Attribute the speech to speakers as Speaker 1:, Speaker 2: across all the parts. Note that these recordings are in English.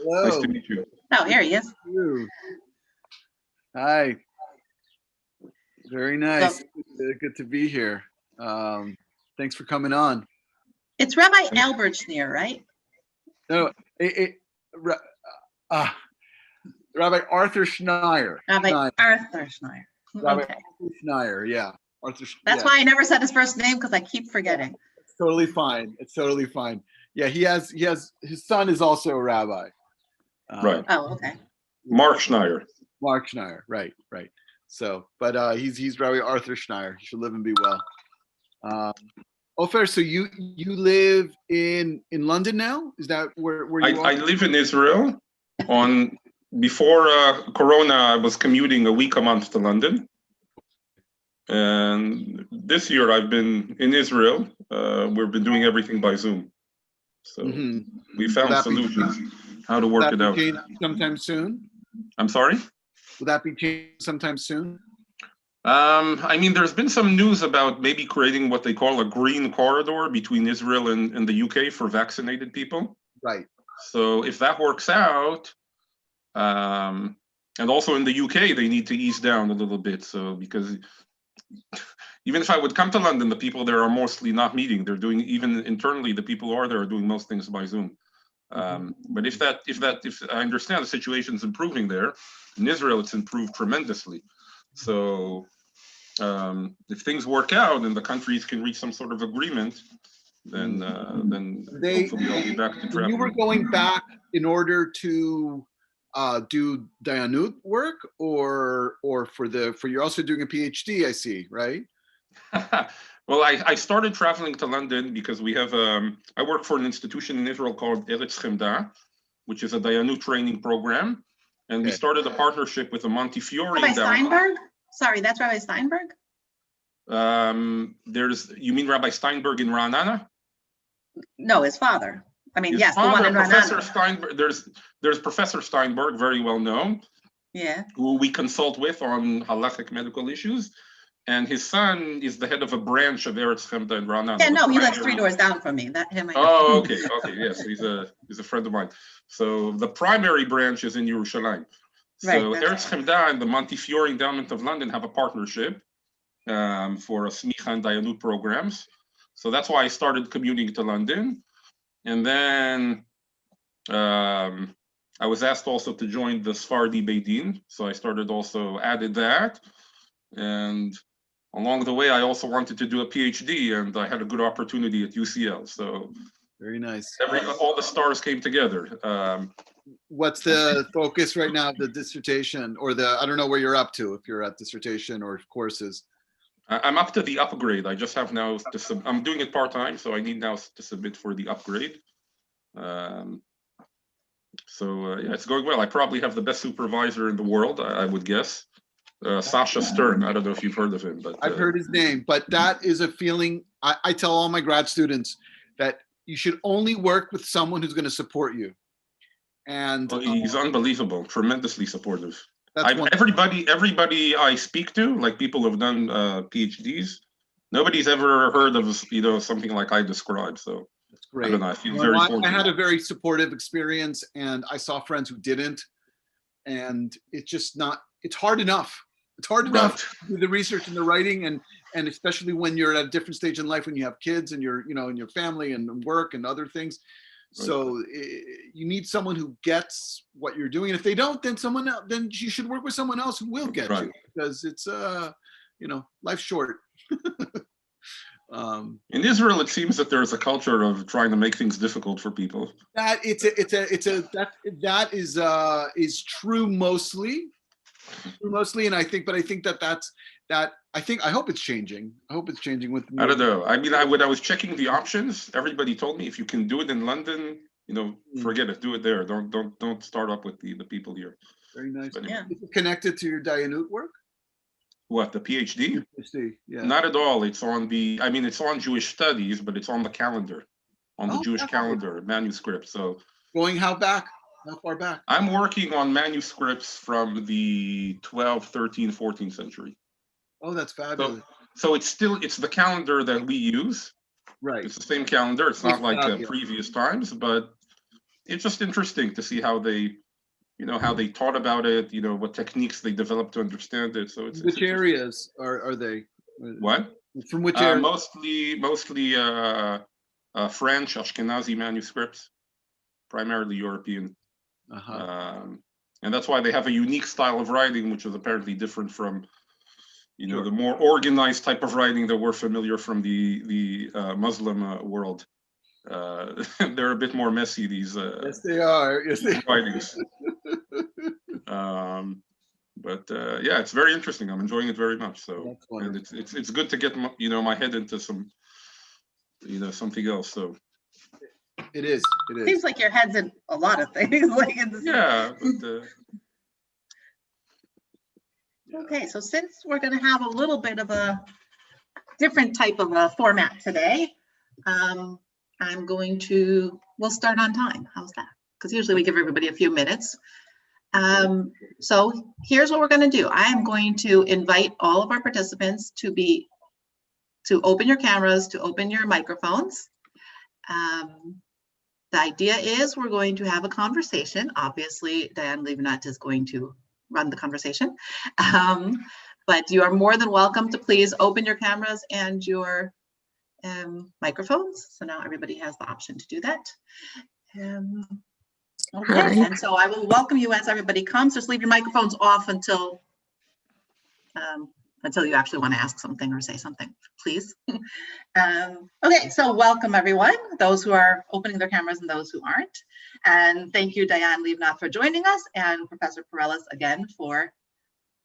Speaker 1: Nice to
Speaker 2: Hello.
Speaker 1: meet you.
Speaker 3: Oh, here he is.
Speaker 2: You. Hi. Very
Speaker 3: So
Speaker 2: nice. Good to be here. Thanks for coming on.
Speaker 3: it's Rabbi Albertsneer, right?
Speaker 2: No, Ra- uh, Rabbi Arthur Schneier.
Speaker 3: Rabbi
Speaker 2: Schneier.
Speaker 3: Arthur Schneier.
Speaker 2: Rabbi
Speaker 3: Okay.
Speaker 2: Arthur Schneier. Yeah. Arthur.
Speaker 3: That's
Speaker 2: Yeah.
Speaker 3: why I never said his first name, because I keep forgetting.
Speaker 2: It's totally fine. It's totally fine. Yeah, he has his son is also a rabbi.
Speaker 1: Right.
Speaker 3: Oh, okay.
Speaker 1: Mark Schneier.
Speaker 2: Mark Schneier. Right. So, but he's Rabbi Arthur Schneier. He should live and be well. Ofer, so you live in London now? Is that where you are?
Speaker 1: I live in Israel. Before Corona, I was commuting a week a month to London. And this year I've been in Israel. We've been doing everything by Zoom. So we found solutions how to work it out.
Speaker 2: Sometime soon?
Speaker 1: I'm sorry?
Speaker 2: Will that be changed sometime soon?
Speaker 1: I mean, there's been some news about maybe creating what they call a green corridor between Israel and the UK for vaccinated people.
Speaker 2: Right.
Speaker 1: So if that works out, and also in the UK, they need to ease down a little bit. So because even if I would come to London, the people there are mostly not meeting. They're doing, even internally, the people who are there are doing most things by Zoom. But if I understand the situation's improving there, in Israel, it's improved tremendously. So if things work out and the countries can reach some sort of agreement, then hopefully I'll be back to travel.
Speaker 2: You were going back in order to do Dayanut work, or for you're also doing a PhD, I see, right?
Speaker 1: Well, I started traveling to London because we have I work for an institution in Israel called Eretz Chemda, which is a Dayanut training program, and we started a partnership with the Montefiore.
Speaker 3: Rabbi Steinberg? Sorry, that's Rabbi Steinberg?
Speaker 1: You mean Rabbi Steinberg in Ra'anana?
Speaker 3: No, his father. I mean,
Speaker 1: His
Speaker 3: yes,
Speaker 1: father,
Speaker 3: the one in
Speaker 1: Professor
Speaker 3: Ra'anana.
Speaker 1: Steinberg. There's Professor Steinberg, very well known.
Speaker 3: Yeah.
Speaker 1: Who we consult with on halachic medical issues, and his son is the head of a branch of Eretz Chemda in Ra'anana.
Speaker 3: Yeah, no, he lives 3 doors down from me. That him. I know.
Speaker 1: Oh, okay, yes, he's a friend of mine. So the primary branch is in Yerushalayim. So Eretz Chemda and the Montefiore Endowment of London have a partnership for a Smicha and Dayanut programs. So that's why I started commuting to London. And then I was asked also to join the Sephardi Beit Din. So I added that. And along the way, I also wanted to do a PhD, and I had a good opportunity at UCL. So
Speaker 2: very nice.
Speaker 1: All the stars came together.
Speaker 2: What's the focus right now of the dissertation, or I don't know where you're up to, if you're at dissertation or courses?
Speaker 1: I'm up to the upgrade. I just have now I'm doing it part-time, so I need now to submit for the upgrade. Yeah, it's going well. I probably have the best supervisor in the world, I would guess. Sasha Stern. I don't know if you've heard of him, but
Speaker 2: I've heard his name. But that is a feeling I tell all my grad students, that you should only work with someone who's going to support you. And
Speaker 1: he's unbelievable, tremendously supportive.
Speaker 2: That's
Speaker 1: everybody I speak to, like people who've done PhDs, nobody's ever heard of something like I described. So
Speaker 2: that's great.
Speaker 1: I don't know. I feel very fortunate.
Speaker 2: I had a very supportive experience, and I saw friends who didn't, and it's just not. It's hard enough. It's hard enough to do the research and the writing, and especially when you're at a different stage in life, when you have kids and you're in your family and work and other things. So you need someone who gets what you're doing. And if they don't, then then you should work with someone else who will get you, because it's life's short.
Speaker 1: In Israel, it seems that there's a culture of trying to make things difficult for people.
Speaker 2: That is true mostly, and I think I hope it's changing. I hope it's changing with.
Speaker 1: I don't know. I mean, when I was checking the options, everybody told me if you can do it in London, forget it. Do it there. Don't start up with the people here.
Speaker 2: Very nice. Yeah. Is it connected to your Dayanut work?
Speaker 1: What, the PhD?
Speaker 2: Yeah.
Speaker 1: Not at all. It's on it's on Jewish studies, but it's on the calendar, on the Jewish calendar manuscript. So
Speaker 2: going how far back?
Speaker 1: I'm working on manuscripts from the 12th, 13th, 14th century.
Speaker 2: Oh, that's fabulous.
Speaker 1: So it's the calendar that we use.
Speaker 2: Right.
Speaker 1: It's the same calendar. It's not like previous times, but it's just interesting to see how they, how they thought about it, what techniques they developed to understand it. So it's
Speaker 2: Which
Speaker 1: interesting.
Speaker 2: areas are they?
Speaker 1: What?
Speaker 2: From which area?
Speaker 1: Mostly French, Ashkenazi manuscripts, primarily European. And that's why they have a unique style of writing, which is apparently different from,
Speaker 2: Sure.
Speaker 1: the more organized type of writing that we're familiar from the Muslim world. They're a bit more messy, these
Speaker 2: Yes, they are. Yes, they
Speaker 1: writings. But yeah, it's very interesting. I'm enjoying it very much. So, and it's good to get my head into some, something else. So
Speaker 2: it is. It is.
Speaker 3: Seems like your head's in a lot of things. Like
Speaker 1: yeah. But,
Speaker 3: okay, so since we're going to have a little bit of a different type of a format today, we'll start on time. How's that? Because usually we give everybody a few minutes. So here's what we're going to do. I am going to invite all of our participants to open your cameras, to open your microphones. The idea is we're going to have a conversation. Obviously, Dayan Livnat is going to run the conversation. But you are more than welcome to please open your cameras and your microphones. So now everybody has the option to do that. Okay, and so I will welcome you as everybody comes. Just leave your microphones off until you actually want to ask something or say something, please. Okay, so welcome everyone, those who are opening their cameras and those who aren't. And thank you, Dayan Livnat, for joining us, and Professor Perellis again for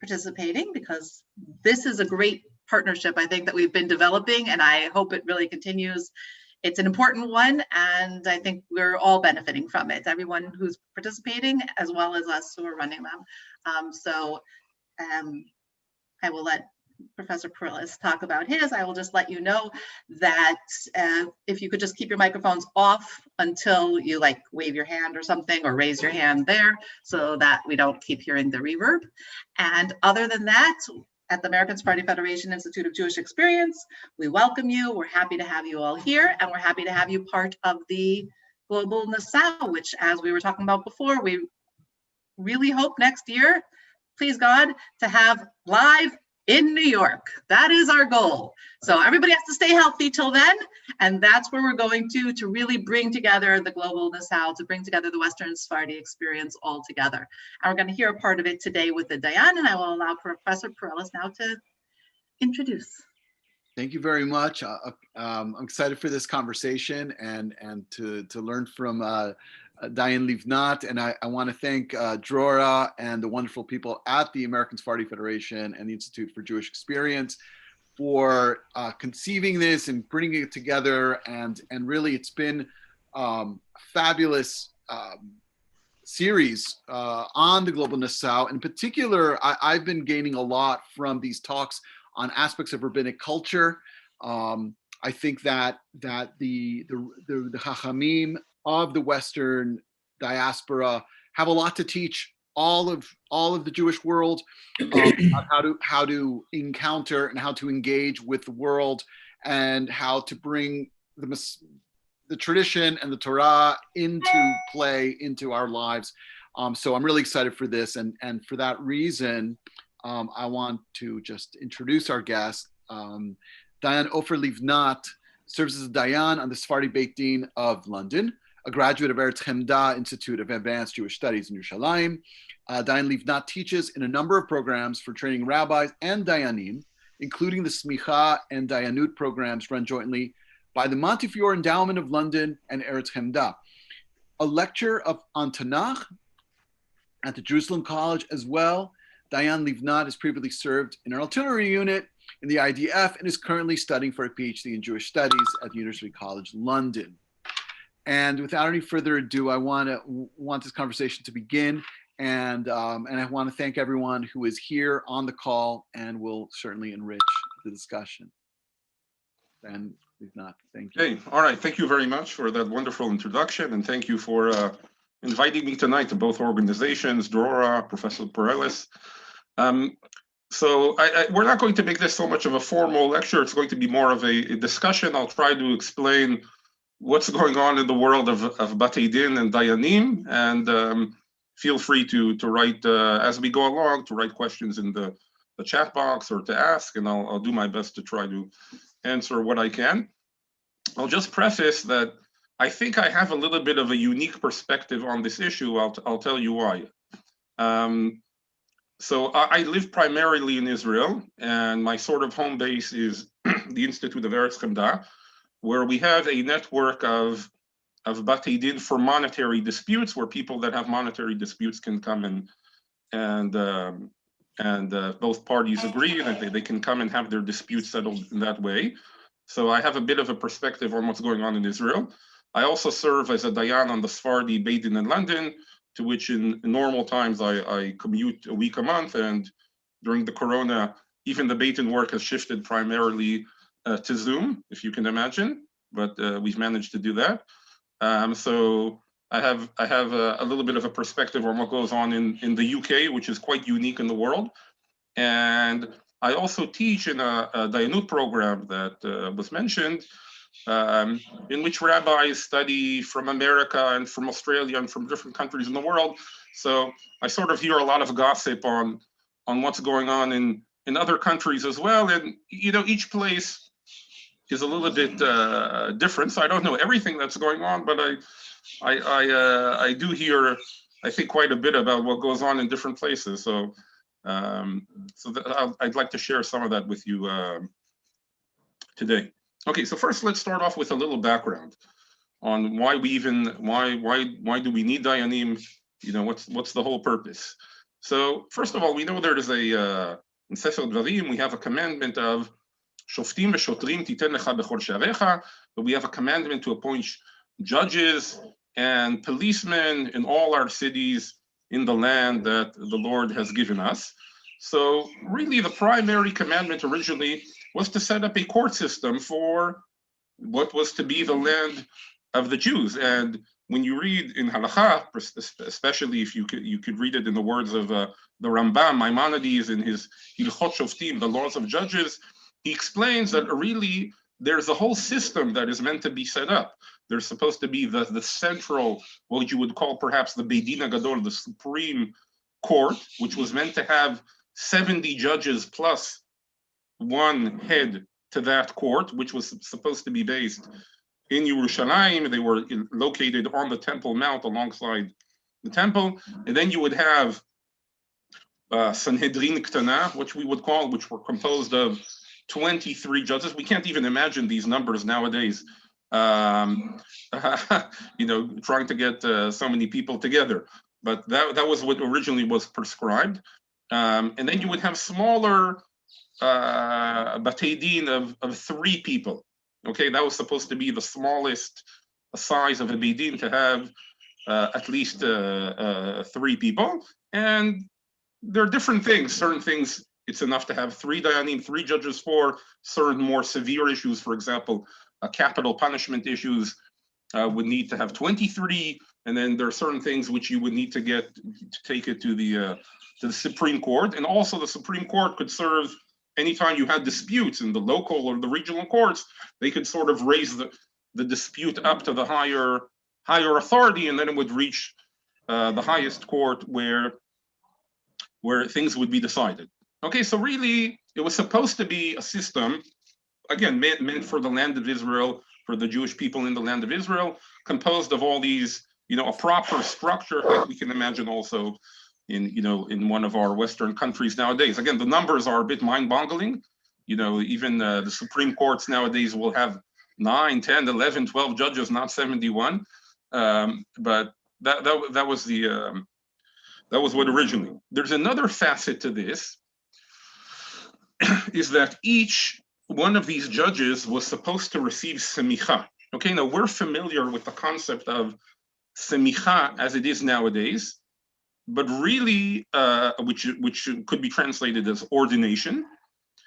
Speaker 3: participating, because this is a great partnership, I think, that we've been developing, and I hope it really continues. It's an important one, and I think we're all benefiting from it, everyone who's participating as well as us who are running them. I will let Professor Perellis talk about his. I will just let you know that if you could just keep your microphones off until you wave your hand or something, or raise your hand there, so that we don't keep hearing the reverb. And other than that, at the American Sephardi Federation Institute of Jewish Experience, we welcome you. We're happy to have you all here, and we're happy to have you part of the Global Nacao, which, as we were talking about before, we really hope next year, please God, to have live in New York. That is our goal. So everybody has to stay healthy till then, and that's where we're going to really bring together the Global Nacao, to bring together the Western Sephardi experience all together. And we're going to hear a part of it today with the Dayan, and I will allow Professor Perellis now to introduce.
Speaker 2: Thank you very much. I'm excited for this conversation and to learn from Dayan Livnat, and I want to thank Drora and the wonderful people at the American Sephardi Federation and the Institute for Jewish Experience for conceiving this and bringing it together. And really, it's been a fabulous series on the Global Nacao. In particular, I've been gaining a lot from these talks on aspects of rabbinic culture. I think that the Chachamim of the Western diaspora have a lot to teach all of the Jewish world on how to encounter and how to engage with the world, and how to bring the tradition and the Torah into play into our lives. So I'm really excited for this, and for that reason, I want to just introduce our guest. Dayan Ofer Livnat serves as a Dayan on the Sephardi Beit Din of London, a graduate of Eretz Chemda Institute of Advanced Jewish Studies in Yerushalayim. Dayan Livnat teaches in a number of programs for training rabbis and Dayanim, including the Smicha and Dayanut programs run jointly by the Montefiore Endowment of London and Eretz Chemda. A lecturer on Tanakh at the Jerusalem College as well. Dayan Livnat has previously served in an artillery unit in the IDF and is currently studying for a PhD in Jewish Studies at the University College London. And without any further ado, I want this conversation to begin, and I want to thank everyone who is here on the call and will certainly enrich the discussion. And Livnat, thank you.
Speaker 1: Hey, all right, thank you very much for that wonderful introduction, and thank you for inviting me tonight to both organizations, Drora, Professor Perellis. So we're not going to make this so much of a formal lecture. It's going to be more of a discussion. I'll try to explain what's going on in the world of Batei Din and Dayanim, and feel free to write as we go along, to write questions in the chat box or to ask, and I'll do my best to try to answer what I can. I'll just preface that I think I have a little bit of a unique perspective on this issue. I'll tell you why. So I live primarily in Israel, and my sort of home base is the Institute of Eretz Chemda, where we have a network of Batei Din for monetary disputes, where people that have monetary disputes can come and both parties agree that they can come and have their disputes settled in that way. So I have a bit of a perspective on what's going on in Israel. I also serve as a Dayan on the Sephardi Beit Din in London, to which in normal times I commute a week a month, and during the corona, even the Beit Din work has shifted primarily to Zoom, if you can imagine, but we've managed to do that. So I have a little bit of a perspective on what goes on in the UK, which is quite unique in the world. And I also teach in a Dayanut program that was mentioned, in which rabbis study from America and from Australia and from different countries in the world. So I sort of hear a lot of gossip on what's going on in other countries as well. And, you know, each place is a little bit different. So I don't know everything that's going on, but I do hear, I think, quite a bit about what goes on in different places. So I'd like to share some of that with you today. Okay, so first let's start off with a little background on why we even why do we need Dayanim? You know, what's the whole purpose? So first of all, we know there is a in Sefer Dvarim we have a commandment of Shoftim v'shotrim titen lecha bechol sharecha, but we have a commandment to appoint judges and policemen in all our cities in the land that the Lord has given us. So really the primary commandment originally was to set up a court system for what was to be the land of the Jews. And when you read in Halakha, especially if you could read it in the words of the Rambam, Maimonides, in his Hilchot Shoftim, the laws of judges, he explains that really there's a whole system that is meant to be set up. There's supposed to be the central, what you would call perhaps the Beit Din Gadol, the Supreme Court, which was meant to have 70 judges plus one head to that court, which was supposed to be based in Yerushalayim. They were located on the Temple Mount alongside the temple. And then you would have Sanhedrin Ktana, which we would call, which were composed of 23 judges. We can't even imagine these numbers nowadays, you know, trying to get so many people together. But that was what originally was prescribed. And then you would have smaller Batei Din of 3 people. Okay, that was supposed to be the smallest size of a Beit Din, to have at least 3 people. And there are different things. Certain things, it's enough to have 3 Dayanim, 3 judges for certain more severe issues. For example, capital punishment issues would need to have 23. And then there are certain things which you would need to take it to the Supreme Court. And also the Supreme Court could serve anytime you had disputes in the local or the regional courts. They could sort of raise the dispute up to the higher authority, and then it would reach the highest court where things would be decided. Okay, so really it was supposed to be a system, again, meant for the land of Israel, for the Jewish people in the land of Israel, composed of all these, you know, a proper structure like we can imagine also in one of our Western countries nowadays. Again, the numbers are a bit mind-boggling. You know, even the Supreme Courts nowadays will have 9, 10, 11, 12 judges, not 71. But that was what originally. There's another facet to this, is that each one of these judges was supposed to receive semicha. Okay, now we're familiar with the concept of semicha as it is nowadays, but really, which could be translated as ordination.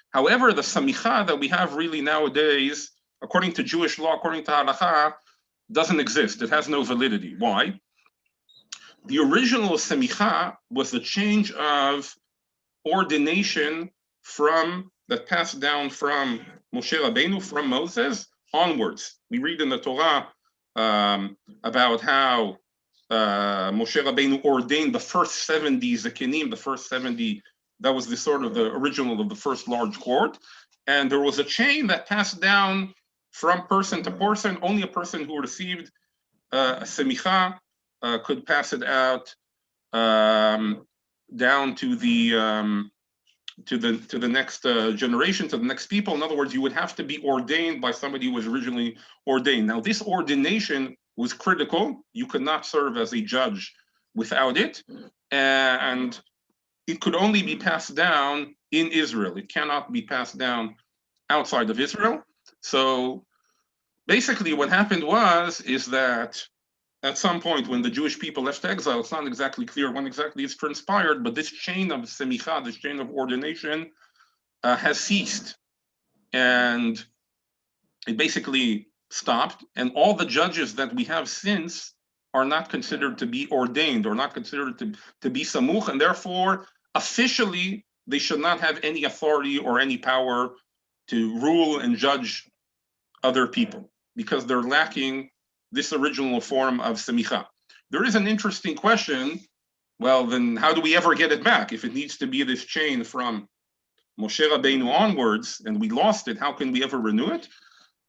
Speaker 1: However, the semicha that we have really nowadays, according to Jewish law, according to halakha, doesn't exist. It has no validity. Why? The original semicha was the change of ordination that passed down from Moshe Rabbeinu, from Moses onwards. We read in the Torah about how Moshe Rabbeinu ordained the first 70 Zekinim, the first 70, that was the sort of the original of the first large court. And there was a chain that passed down from person to person. Only a person who received a semicha could pass it out down to the next generation, to the next people. In other words, you would have to be ordained by somebody who was originally ordained. Now, this ordination was critical. You could not serve as a judge without it, and it could only be passed down in Israel. It cannot be passed down outside of Israel. So basically what happened is that at some point when the Jewish people left exile, it's not exactly clear when exactly it's transpired, but this chain of semicha, this chain of ordination has ceased. And it basically stopped. And all the judges that we have since are not considered to be ordained or not considered to be samuch. And therefore, officially, they should not have any authority or any power to rule and judge other people because they're lacking this original form of semicha. There is an interesting question. Well, then how do we ever get it back? If it needs to be this chain from Moshe Rabbeinu onwards and we lost it, how can we ever renew it?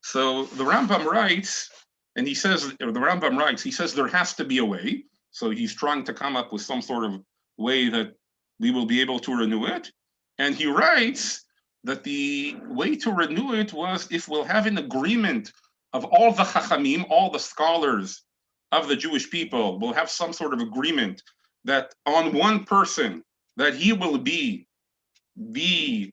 Speaker 1: So the Rambam writes, and he says there has to be a way. So he's trying to come up with some sort of way that we will be able to renew it. And he writes that the way to renew it was if we'll have an agreement of all the chachamim, all the scholars of the Jewish people, will have some sort of agreement that on one person, that he will be the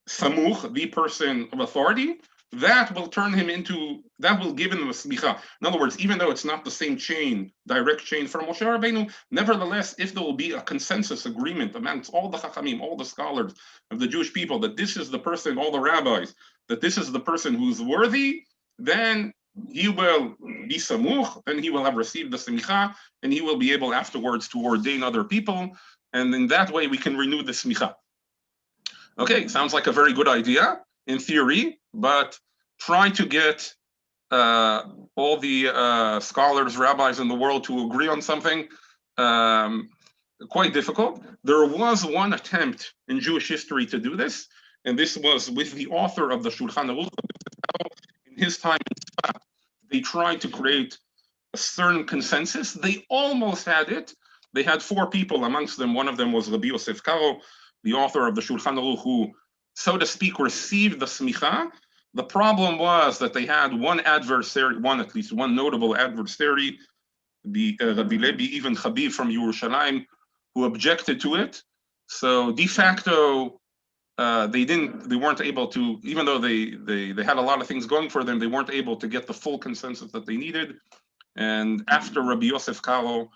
Speaker 1: samuch, the person of authority, that will turn him into, that will give him a smicha. In other words, even though it's not the same chain, direct chain from Moshe Rabbeinu, nevertheless, if there will be a consensus agreement amongst all the chachamim, all the scholars of the Jewish people, that this is the person, all the rabbis, that this is the person who's worthy, then he will be samuch, then he will have received the smicha, and he will be able afterwards to ordain other people, and in that way we can renew the smicha. Okay, sounds like a very good idea in theory, but trying to get all the scholars, rabbis in the world to agree on something, quite difficult. There was one attempt in Jewish history to do this, and this was with the author of the Shulchan Aruch. In his time in Tzfat, they tried to create a certain consensus. They almost had it. They had four people amongst them. One of them was Rabbi Yosef Karo, the author of the Shulchan Aruch, who, so to speak, received the smicha. The problem was that they had one adversary, at least one notable adversary, the Rabbi Levi Ibn Chabib from Yerushalayim, who objected to it. So de facto, they weren't able to, even though they had a lot of things going for them, they weren't able to get the full consensus that they needed. And after Rabbi Yosef Karo,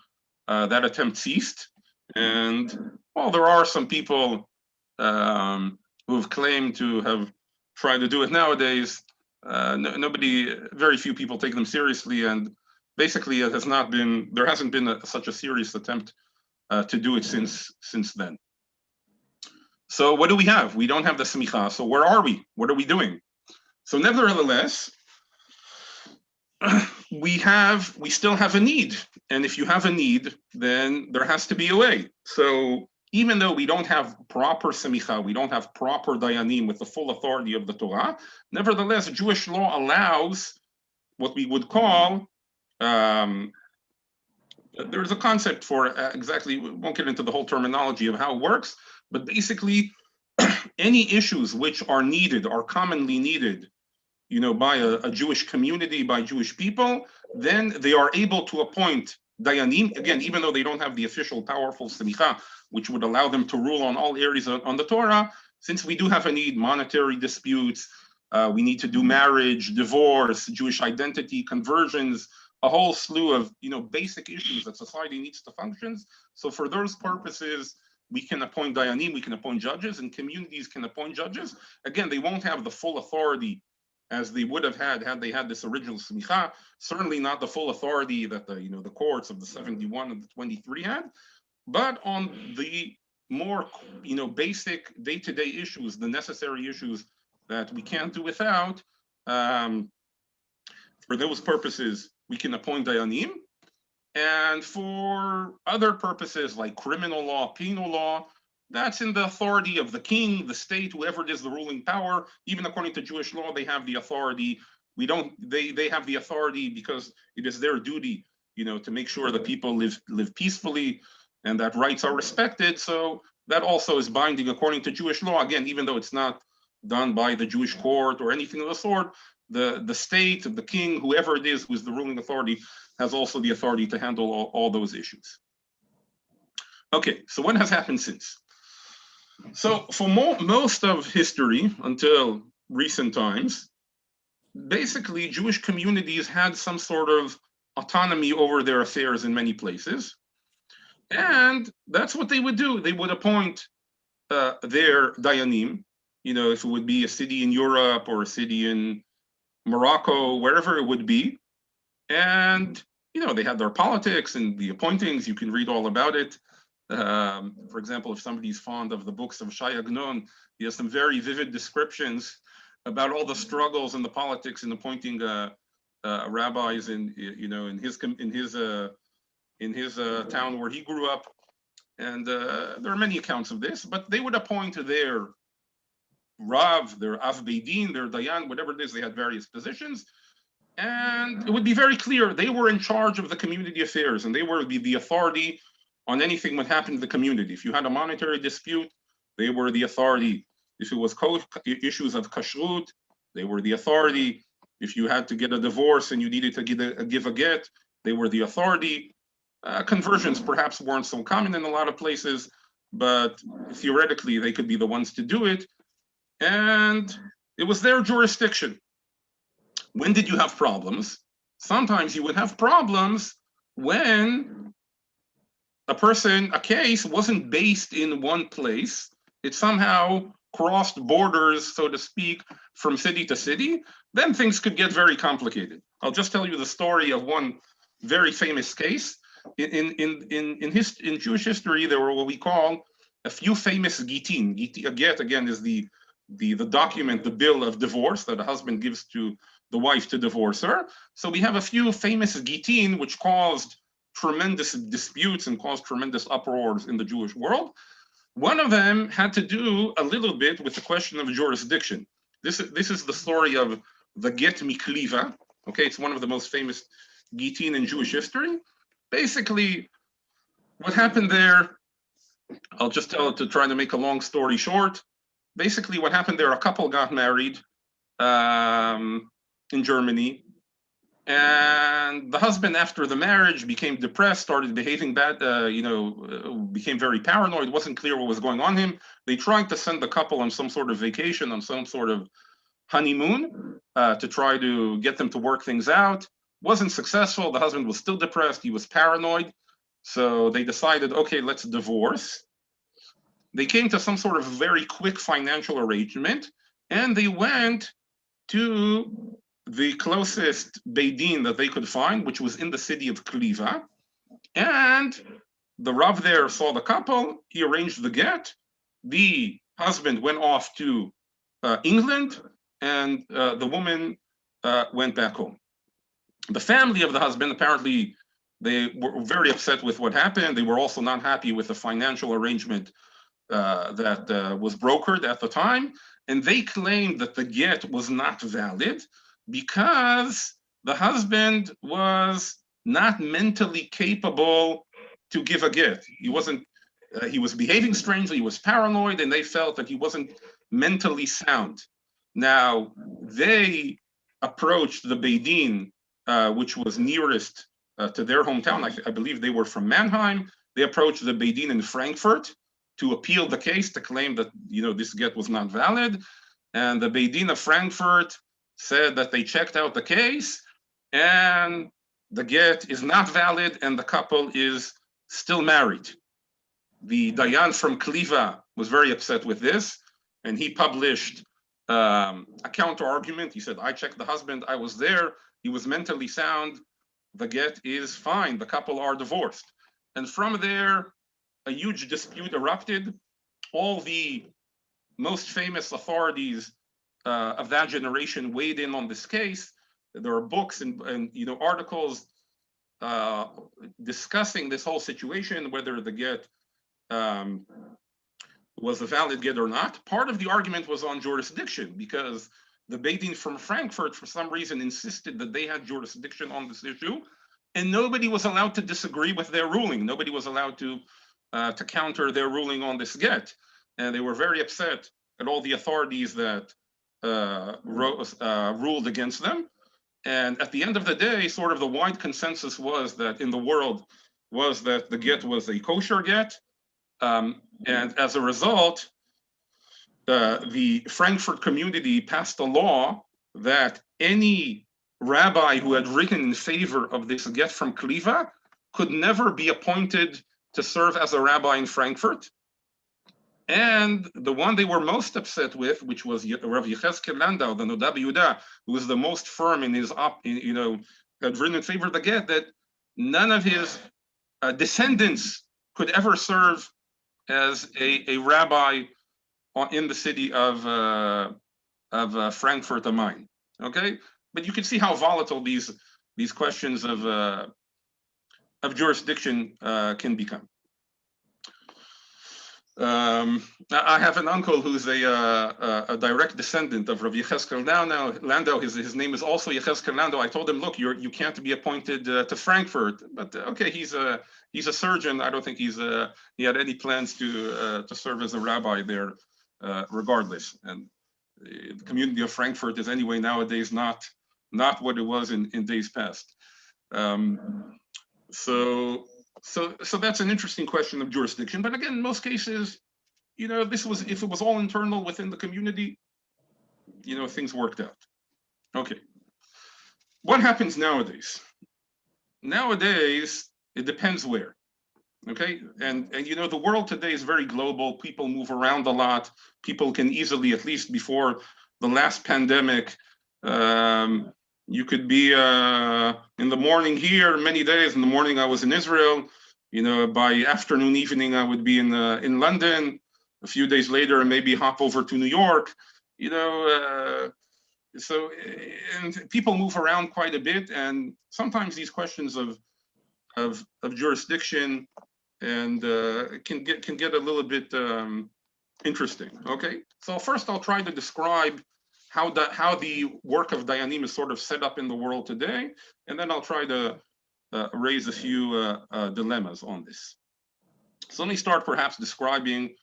Speaker 1: that attempt ceased. And well, there are some people who have claimed to have tried to do it nowadays. Very few people take them seriously, and basically there hasn't been such a serious attempt to do it since then. So what do we have? We don't have the smicha. So where are we? What are we doing? So nevertheless, we still have a need. And if you have a need, then there has to be a way. So even though we don't have proper semicha, we don't have proper dayanim with the full authority of the Torah, nevertheless, Jewish law allows what we would call, there's a concept for exactly, we won't get into the whole terminology of how it works, but basically any issues which are commonly needed, by a Jewish community, by Jewish people, then they are able to appoint dayanim, again, even though they don't have the official powerful semicha, which would allow them to rule on all areas on the Torah. Since we do have a need, monetary disputes, we need to do marriage, divorce, Jewish identity, conversions, a whole slew of basic issues that society needs to function. So for those purposes, we can appoint dayanim, we can appoint judges, and communities can appoint judges. Again, they won't have the full authority as they would have had they had this original smicha. Certainly not the full authority that the courts of the 71 and the 23 had, but on the more basic day-to-day issues, the necessary issues that we can't do without, for those purposes, we can appoint Dayanim. And for other purposes like criminal law, penal law, that's in the authority of the king, the state, whoever it is, the ruling power. Even according to Jewish law, they have the authority. They have the authority because it is their duty, to make sure that people live peacefully and that rights are respected. So that also is binding according to Jewish law. Again, even though it's not done by the Jewish court or anything of the sort, the state, the king, whoever it is, who's the ruling authority, has also the authority to handle all those issues. Okay, so what has happened since? So for most of history until recent times, basically Jewish communities had some sort of autonomy over their affairs in many places. And that's what they would do. They would appoint their dayanim, if it would be a city in Europe or a city in Morocco, wherever it would be. And, they had their politics and the appointings. You can read all about it. For example, if somebody's fond of the books of Shai Agnon, he has some very vivid descriptions about all the struggles and the politics in appointing rabbis in his town where he grew up. And there are many accounts of this, but they would appoint their Rav, their Av Beidin, their Dayan, whatever it is, they had various positions. And it would be very clear, they were in charge of the community affairs and they were the authority on anything that happened in the community. If you had a monetary dispute, they were the authority. If it was issues of kashrut, they were the authority. If you had to get a divorce and you needed to give a get, they were the authority. Conversions perhaps weren't so common in a lot of places, but theoretically they could be the ones to do it. And it was their jurisdiction. When did you have problems? Sometimes you would have problems when a case wasn't based in one place. It somehow crossed borders, so to speak, from city to city. Then things could get very complicated. I'll just tell you the story of one very famous case. In Jewish history, there were what we call a few famous gitin. A get, again, is the document, the bill of divorce that a husband gives to the wife to divorce her. So we have a few famous gitin which caused tremendous disputes and caused tremendous uproars in the Jewish world. One of them had to do a little bit with the question of jurisdiction. This is the story of the get mikliva. Okay, it's one of the most famous gitin in Jewish history. Basically, what happened there, I'll just tell it to try to make a long story short. Basically, what happened there, a couple got married in Germany. And the husband, after the marriage, became depressed, started behaving bad, became very paranoid. It wasn't clear what was going on him. They tried to send the couple on some sort of vacation, on some sort of honeymoon, to try to get them to work things out. Wasn't successful. The husband was still depressed. He was paranoid. So they decided, okay, let's divorce. They came to some sort of very quick financial arrangement, and they went to the closest Beidin that they could find, which was in the city of Kliva. And the Rav there saw the couple, he arranged the get. The husband went off to England, and the woman went back home. The family of the husband, apparently, they were very upset with what happened. They were also not happy with the financial arrangement that was brokered at the time. And they claimed that the get was not valid because the husband was not mentally capable to give a get. He wasn't, he was behaving strangely, he was paranoid, and they felt that he wasn't mentally sound. Now, they approached the Beidin, which was nearest to their hometown. I believe they were from Mannheim. They approached the Beidin in Frankfurt to appeal the case, to claim that, this get was not valid. And the Beidin of Frankfurt said that they checked out the case and the get is not valid and the couple is still married. The Dayan from Kliva was very upset with this, and he published a counter argument. He said, I checked the husband, I was there, he was mentally sound, the get is fine, the couple are divorced. And from there, a huge dispute erupted. All the most famous authorities of that generation weighed in on this case. there are books and articles discussing this whole situation, whether the get was a valid get or not. Part of the argument was on jurisdiction, because the Beit Din from Frankfurt, for some reason, insisted that they had jurisdiction on this issue, and nobody was allowed to disagree with their ruling. Nobody was allowed to counter their ruling on this get, and they were very upset at all the authorities that ruled against them. And at the end of the day, sort of the wide consensus was that in the world was that the get was a kosher get, and as a result, the Frankfurt community passed a law that any rabbi who had written in favor of this get from Kliva could never be appointed to serve as a rabbi in Frankfurt. And the one they were most upset with, which was Rav Yechezkel Landau, the Noda B'Yehuda, who was the most firm in his, had written in favor of the get, that none of his descendants could ever serve as a rabbi in the city of Frankfurt am Main. Okay, but you can see how volatile these questions of jurisdiction can become. I have an uncle who's a direct descendant of Rav Yechezkel Landau. His name is also Yechezkel Landau. I told him, look, you can't be appointed to Frankfurt, but okay, he's a surgeon. I don't think he had any plans to serve as a rabbi there, regardless. And the community of Frankfurt is anyway nowadays not what it was in days past. So that's an interesting question of jurisdiction. But again, in most cases, if it was all internal within the community, things worked out. Okay. What happens nowadays? Nowadays, it depends where. Okay. And the world today is very global. People move around a lot. People can easily, at least before the last pandemic, you could be in the morning here, many days. In the morning, I was in Israel. By afternoon, evening, I would be in London. A few days later, maybe hop over to New York. So and people move around quite a bit, and sometimes these questions of jurisdiction and can get a little bit interesting. Okay, so first I'll try to describe how the work of Dayanim is sort of set up in the world today, and then I'll try to raise a few dilemmas on this. So let me start perhaps describing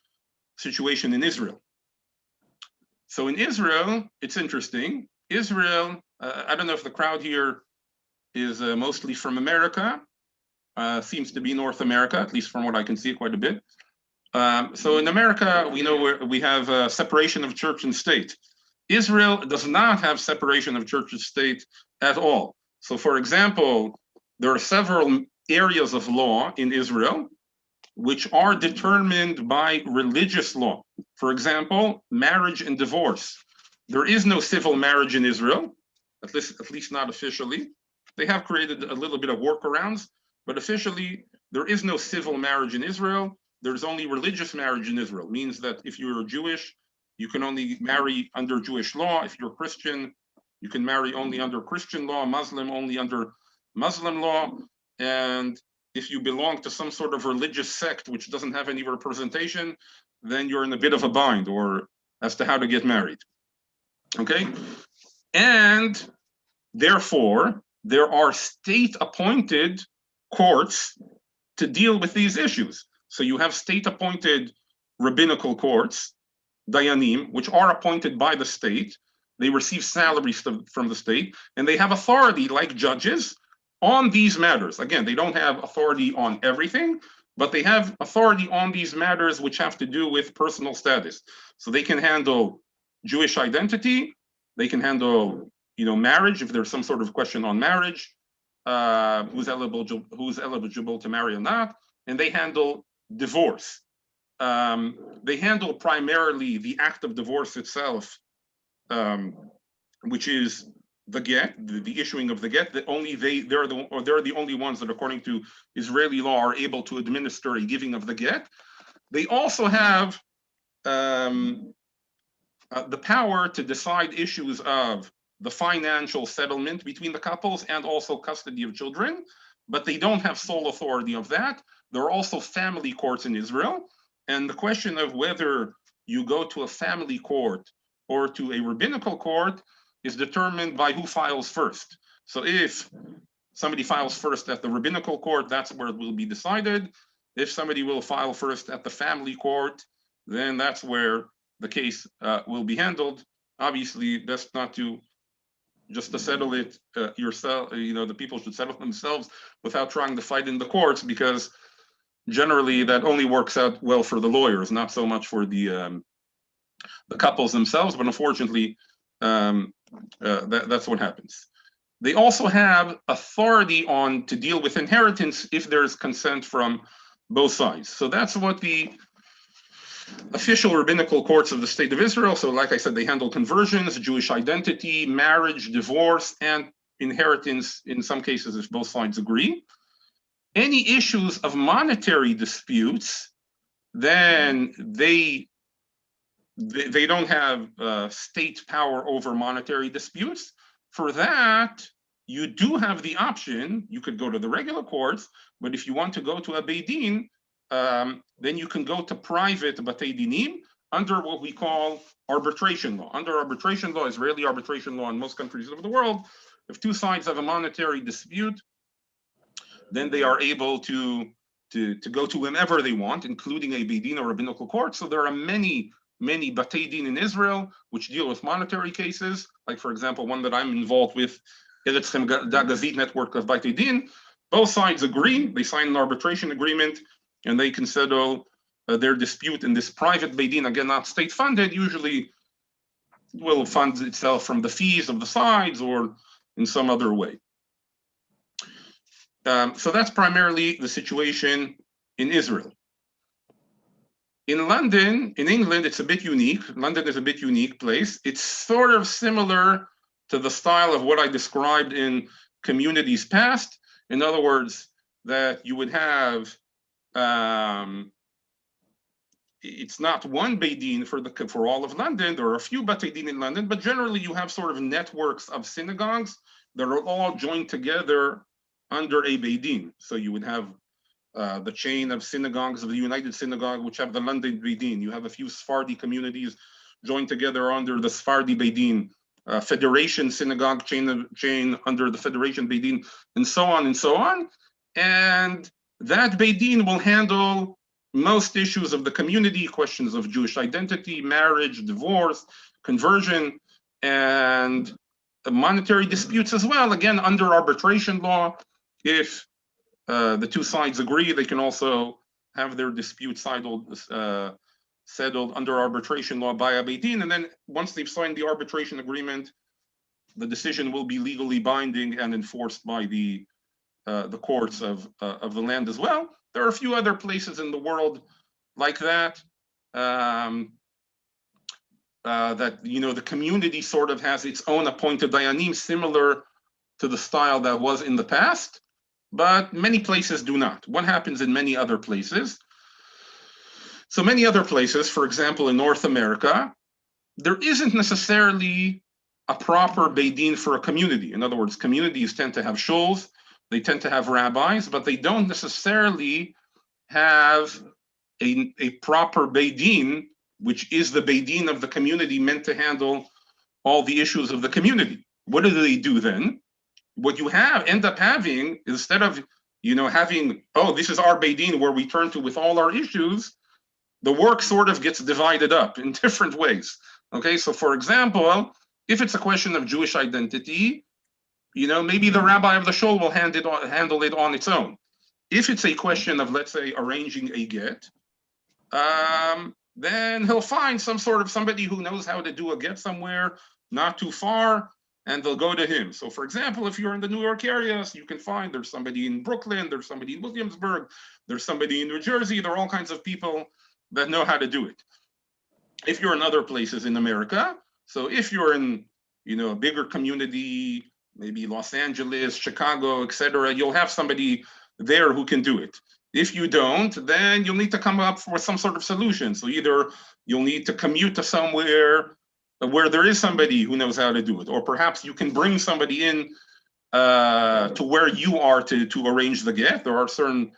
Speaker 1: situation in Israel. So in Israel, it's interesting. Israel, I don't know if the crowd here is mostly from America, seems to be North America, at least from what I can see quite a bit. So in America, we know we have separation of church and state. Israel does not have separation of church and state at all. So for example, there are several areas of law in Israel which are determined by religious law. For example, marriage and divorce. There is no civil marriage in Israel, at least not officially. They have created a little bit of workarounds, but officially there is no civil marriage in Israel. There's only religious marriage in Israel. It means that if you're Jewish, you can only marry under Jewish law. If you're Christian, you can marry only under Christian law, Muslim only under Muslim law. And if you belong to some sort of religious sect which doesn't have any representation, then you're in a bit of a bind or as to how to get married. Okay? And therefore, there are state-appointed courts to deal with these issues. So you have state-appointed rabbinical courts, Dayanim, which are appointed by the state. They receive salaries from the state, and they have authority like judges on these matters. Again, they don't have authority on everything, but they have authority on these matters which have to do with personal status. So they can handle Jewish identity, they can handle, marriage if there's some sort of question on marriage, who's eligible to marry or not, and they handle divorce. They handle primarily the act of divorce itself, which is the get, the issuing of the get. That only they're the only ones that, according to Israeli law, are able to administer a giving of the get. They also have the power to decide issues of the financial settlement between the couples and also custody of children, but they don't have sole authority of that. There are also family courts in Israel. And the question of whether you go to a family court or to a rabbinical court is determined by who files first. So if somebody files first at the rabbinical court, that's where it will be decided. If somebody will file first at the family court, then that's where the case will be handled. Obviously, best not to just to settle it yourself. The people should settle themselves without trying to fight in the courts, because generally that only works out well for the lawyers, not so much for the couples themselves. But unfortunately, that's what happens. They also have authority to deal with inheritance if there's consent from both sides. So that's what the official rabbinical courts of the State of Israel. So like I said, they handle conversions, Jewish identity, marriage, divorce, and inheritance in some cases if both sides agree. Any issues of monetary disputes, then they don't have state power over monetary disputes. For that, you do have the option. You could go to the regular courts, but if you want to go to a Beit Din, then you can go to private Batei Dinim under what we call arbitration law. Under arbitration law, Israeli arbitration law in most countries of the world, if two sides have a monetary dispute, then they are able to go to whomever they want, including a Beit Din or rabbinical court. So there are many Batei Din in Israel which deal with monetary cases. Like, for example, one that I'm involved with, Eretzchem Gazit network of Batei Din. Both sides agree, they sign an arbitration agreement, and they can settle their dispute in this private Beit Din, again, not state funded, usually will fund itself from the fees of the sides or in some other way. So that's primarily the situation in Israel. In London, in England, it's a bit unique. London is a bit unique place. It's sort of similar to the style of what I described in communities past. In other words, that you would have, it's not one Beit Din for all of London. There are a few Batei Din in London, but generally you have sort of networks of synagogues that are all joined together under a Beit Din. So you would have the chain of synagogues of the United Synagogue, which have the London Beit Din. You have a few Sephardi communities joined together under the Sephardi Beit Din, Federation Synagogue chain under the Federation Beit Din, and so on and so on. And that Beit Din will handle most issues of the community, questions of Jewish identity, marriage, divorce, conversion, and monetary disputes as well. Again, under arbitration law, if the two sides agree, they can also have their disputes settled under arbitration law by a Beit Din. And then once they've signed the arbitration agreement, the decision will be legally binding and enforced by the courts of the land as well. There are a few other places in the world like that. That the community sort of has its own appointed dayanim, similar to the style that was in the past, but many places do not. What happens in many other places? So many other places, for example, in North America, there isn't necessarily a proper Beit Din for a community. In other words, communities tend to have shuls, they tend to have rabbis, but they don't necessarily have a proper Beit Din, which is the Beit Din of the community meant to handle all the issues of the community. What do they do then? What you end up having, instead of having, oh, this is our Beit Din where we turn to with all our issues, the work sort of gets divided up in different ways. Okay, so for example, if it's a question of Jewish identity, maybe the rabbi of the shul will handle it on its own. If it's a question of, let's say, arranging a get, then he'll find somebody who knows how to do a get somewhere not too far, and they'll go to him. So for example, if you're in the New York area, so you can find there's somebody in Brooklyn, there's somebody in Williamsburg, there's somebody in New Jersey, there are all kinds of people that know how to do it. If you're in other places in America, so if you're in a bigger community, maybe Los Angeles, Chicago, etc., you'll have somebody there who can do it. If you don't, then you'll need to come up with some sort of solution. So either you'll need to commute to somewhere where there is somebody who knows how to do it, or perhaps you can bring somebody in to where you are to arrange the get. There are certain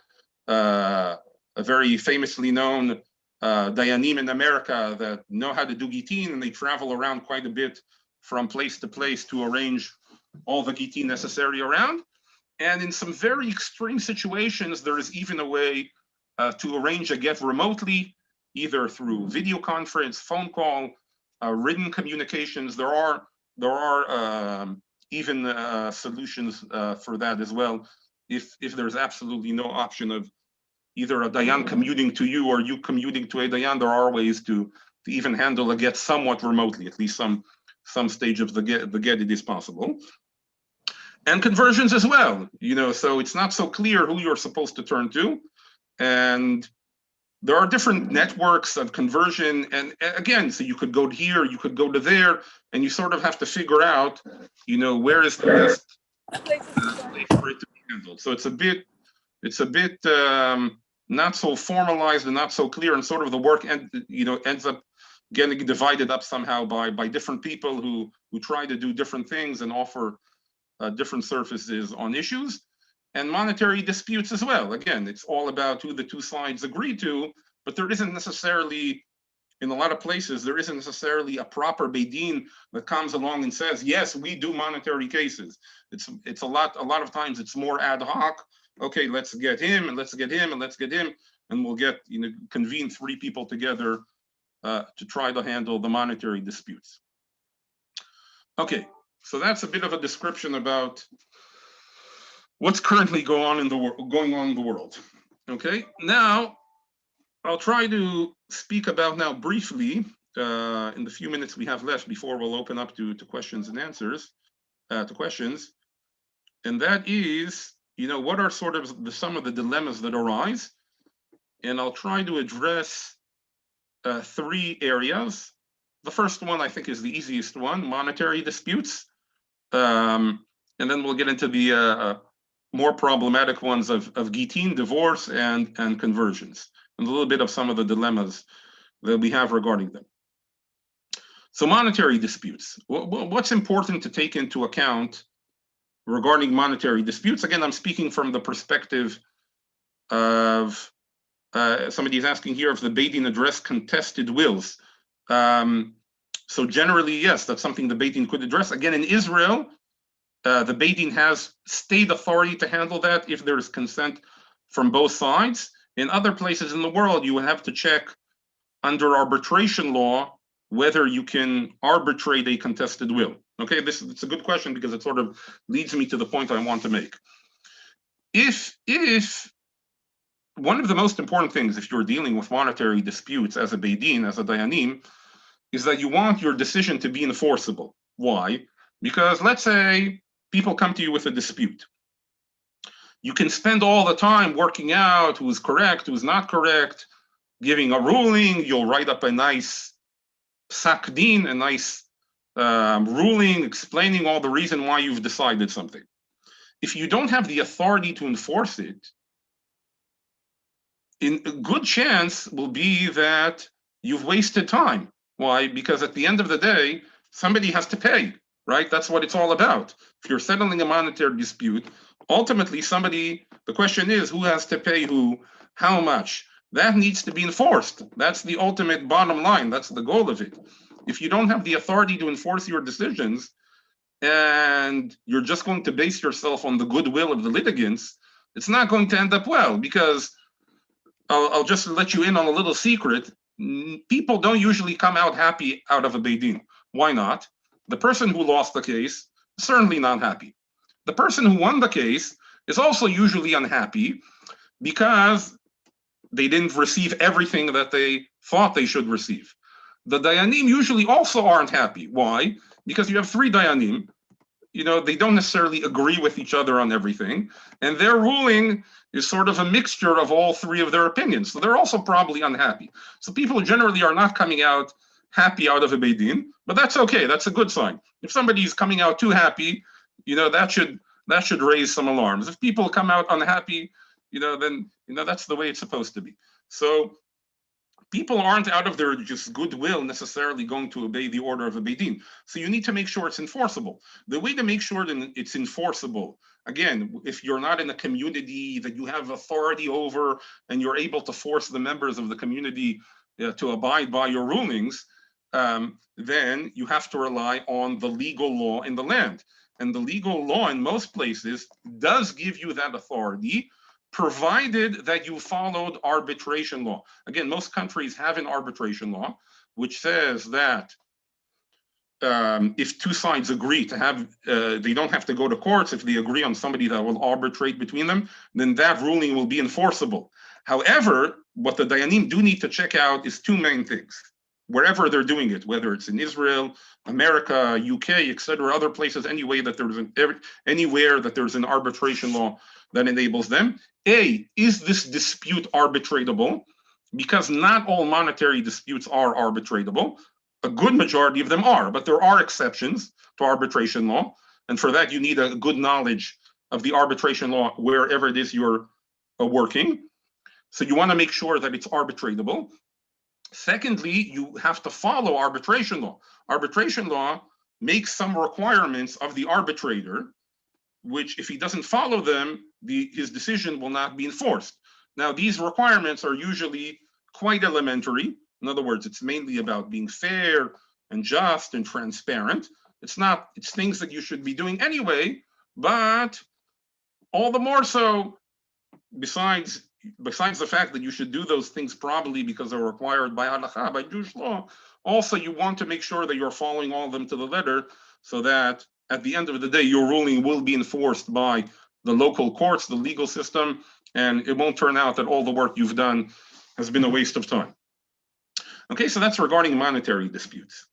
Speaker 1: very famously known Dayanim in America that know how to do gitin, and they travel around quite a bit from place to place to arrange all the gitin necessary around. And in some very extreme situations, there is even a way to arrange a get remotely, either through video conference, phone call, written communications. There are even solutions for that as well. If there's absolutely no option of either a Dayan commuting to you or you commuting to a Dayan, there are ways to even handle a get somewhat remotely, at least some stage of the get it is possible. And conversions as well, so it's not so clear who you're supposed to turn to. And there are different networks of conversion. And again, so you could go here, you could go to there, and you sort of have to figure out, where is the best place for it to be handled. So it's a bit not so formalized and not so clear, and sort of the work ends up getting divided up somehow by different people who try to do different things and offer different services on issues. And monetary disputes as well. Again, it's all about who the two sides agree to, but there isn't necessarily, in a lot of places, there isn't necessarily a proper Beit Din that comes along and says, yes, we do monetary cases. It's a lot of times it's more ad hoc. Okay, let's get him, and let's get him, and let's get him, and we'll get, convene 3 people together to try to handle the monetary disputes. Okay, so that's a bit of a description about what's currently going on in the world. Okay, now I'll try to speak about now briefly in the few minutes we have left before we'll open up to questions and answers, to questions. And that is, what are sort of some of the dilemmas that arise? And I'll try to address 3 areas. The first one I think is the easiest one, monetary disputes. And then we'll get into the more problematic ones of gitin, divorce, and conversions, and a little bit of some of the dilemmas that we have regarding them. So monetary disputes. What's important to take into account regarding monetary disputes? Again, I'm speaking from the perspective of somebody's asking here if the Beit Din address contested wills. So generally, yes, that's something the Beit Din could address. Again, in Israel, the Beit Din has state authority to handle that if there is consent from both sides. In other places in the world, you would have to check under arbitration law whether you can arbitrate a contested will. Okay, it's a good question because it sort of leads me to the point I want to make. If one of the most important things, if you're dealing with monetary disputes as a Beit Din, as a Dayanim, is that you want your decision to be enforceable. Why? Because let's say people come to you with a dispute. You can spend all the time working out who's correct, who's not correct, giving a ruling. You'll write up a nice psak din, a nice ruling explaining all the reason why you've decided something. If you don't have the authority to enforce it, a good chance will be that you've wasted time. Why? Because at the end of the day, somebody has to pay, right? That's what it's all about. If you're settling a monetary dispute, ultimately the question is who has to pay who, how much? That needs to be enforced. That's the ultimate bottom line. That's the goal of it. If you don't have the authority to enforce your decisions and you're just going to base yourself on the goodwill of the litigants, it's not going to end up well, because I'll just let you in on a little secret. People don't usually come out happy out of a Beit Din. Why not? The person who lost the case is certainly not happy. The person who won the case is also usually unhappy because they didn't receive everything that they thought they should receive. The Dayanim usually also aren't happy. Why? Because you have 3 Dayanim. They don't necessarily agree with each other on everything, and their ruling is sort of a mixture of all 3 of their opinions. So they're also probably unhappy. So people generally are not coming out happy out of a Beit Din, but that's okay. That's a good sign. If somebody's coming out too happy, that should raise some alarms. If people come out unhappy, then that's the way it's supposed to be. So people aren't out of their just goodwill necessarily going to obey the order of a Beit Din. So you need to make sure it's enforceable. The way to make sure that it's enforceable, again, if you're not in a community that you have authority over and you're able to force the members of the community to abide by your rulings, then you have to rely on the legal law in the land. And the legal law in most places does give you that authority, provided that you followed arbitration law. Again, most countries have an arbitration law, which says that if two sides agree to have, they don't have to go to courts. If they agree on somebody that will arbitrate between them, then that ruling will be enforceable. However, what the Dayanim do need to check out is two main things. Wherever they're doing it, whether it's in Israel, America, UK, etc., other places, anywhere that there's an arbitration law that enables them. A, is this dispute arbitratable? Because not all monetary disputes are arbitratable. A good majority of them are, but there are exceptions to arbitration law. And for that, you need a good knowledge of the arbitration law wherever it is you're working. So you want to make sure that it's arbitratable. Secondly, you have to follow arbitration law. Arbitration law makes some requirements of the arbitrator, which if he doesn't follow them, his decision will not be enforced. Now, these requirements are usually quite elementary. In other words, it's mainly about being fair and just and transparent. It's things that you should be doing anyway, but all the more so, besides the fact that you should do those things probably because they're required by halakha, by Jewish law, also you want to make sure that you're following all of them to the letter so that at the end of the day, your ruling will be enforced by the local courts, the legal system, and it won't turn out that all the work you've done has been a waste of time. Okay, so that's regarding monetary disputes.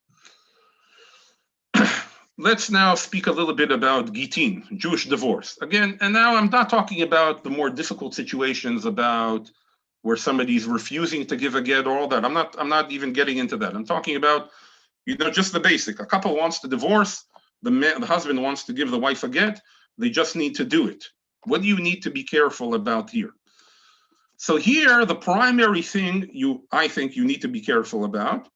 Speaker 1: Let's now speak a little bit about Gitin, Jewish divorce. Again, and now I'm not talking about the more difficult situations about where somebody's refusing to give a get or all that. I'm not even getting into that. I'm talking about, just the basic. A couple wants to divorce, the husband wants to give the wife a get, they just need to do it. What do you need to be careful about here? So here, the primary thing I think you need to be careful about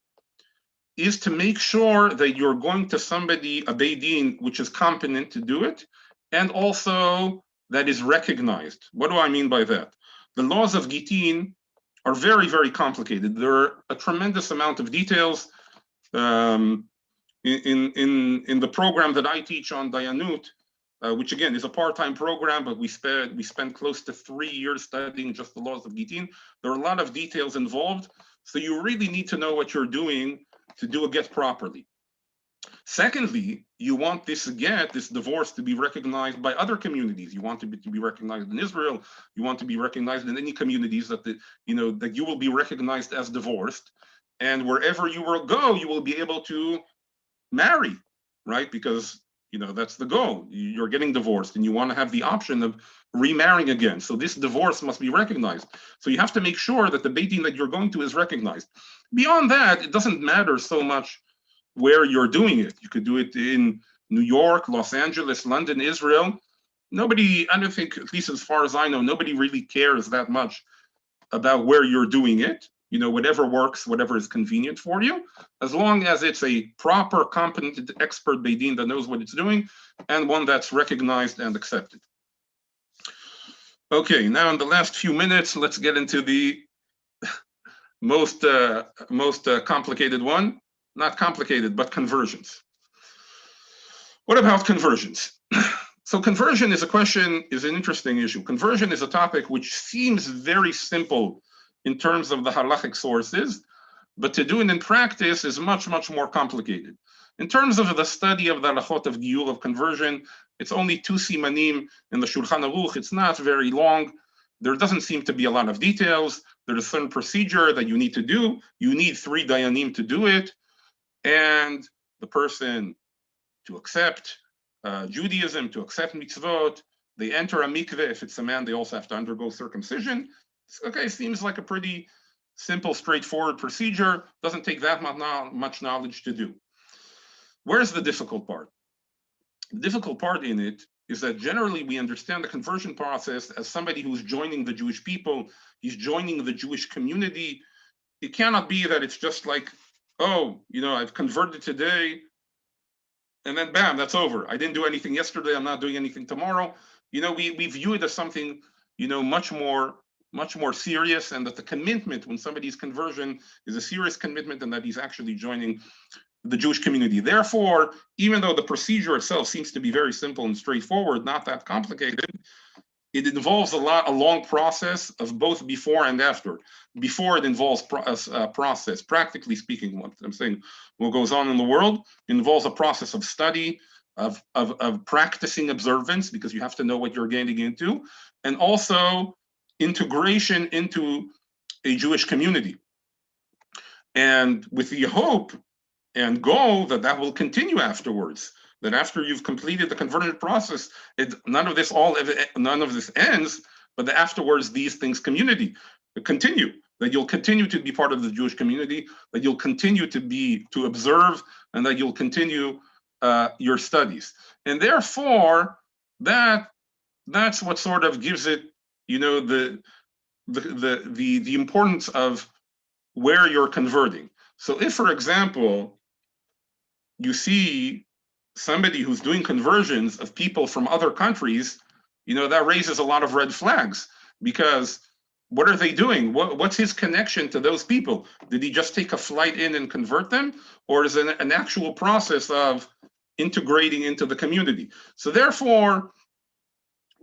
Speaker 1: is to make sure that you're going to somebody, a Beit Din, which is competent to do it, and also that is recognized. What do I mean by that? The laws of Gitin are very, very complicated. There are a tremendous amount of details. In the program that I teach on Dayanut, which again is a part-time program, but we spent close to 3 years studying just the laws of Gitin. There are a lot of details involved, so you really need to know what you're doing to do a get properly. Secondly, you want this divorce to be recognized by other communities. You want it to be recognized in Israel. You want to be recognized in any communities that that you will be recognized as divorced, and wherever you will go, you will be able to marry, right? Because that's the goal. You're getting divorced, and you want to have the option of remarrying again. So this divorce must be recognized. So you have to make sure that the Beit Din that you're going to is recognized. Beyond that, it doesn't matter so much where you're doing it. You could do it in New York, Los Angeles, London, Israel. I don't think, at least as far as I know, nobody really cares that much about where you're doing it. Whatever works, whatever is convenient for you, as long as it's a proper, competent, expert Beit Din that knows what it's doing, and one that's recognized and accepted. Okay, now in the last few minutes, let's get into the most complicated one. Not complicated, but conversions. What about conversions? So conversion is an interesting issue. Conversion is a topic which seems very simple in terms of the halachic sources, but to do it in practice is much, much more complicated. In terms of the study of the halachot of giyur, of conversion, it's only 2 simanim in the Shulchan Aruch. It's not very long. There doesn't seem to be a lot of details. There's a certain procedure that you need to do. You need 3 dayanim to do it, and the person to accept Judaism, to accept mitzvot. They enter a mikveh. If it's a man, they also have to undergo circumcision. Okay, seems like a pretty simple, straightforward procedure. Doesn't take that much knowledge to do. Where's the difficult part? The difficult part in it is that generally we understand the conversion process as somebody who's joining the Jewish people. He's joining the Jewish community. it cannot be that it's just like, oh, I've converted today, and then bam, that's over. I didn't do anything yesterday. I'm not doing anything tomorrow. We view it as something, much more serious, and that the commitment when somebody's conversion is a serious commitment, and that he's actually joining the Jewish community. Therefore, even though the procedure itself seems to be very simple and straightforward, not that complicated, it involves a long process of both before and after. Before, it involves process, practically speaking. What I'm saying, what goes on in the world involves a process of study, of practicing observance, because you have to know what you're getting into, and also integration into a Jewish community. And with the hope and goal that will continue afterwards, that after you've completed the conversion process, none of this ends, but that afterwards these things continue, that you'll continue to be part of the Jewish community, that you'll continue to observe, and that you'll continue your studies. And therefore, that's what sort of gives it, the importance of where you're converting. So if, for example, you see somebody who's doing conversions of people from other countries, that raises a lot of red flags, because what are they doing? What's his connection to those people? Did he just take a flight in and convert them? Or is it an actual process of integrating into the community? So therefore,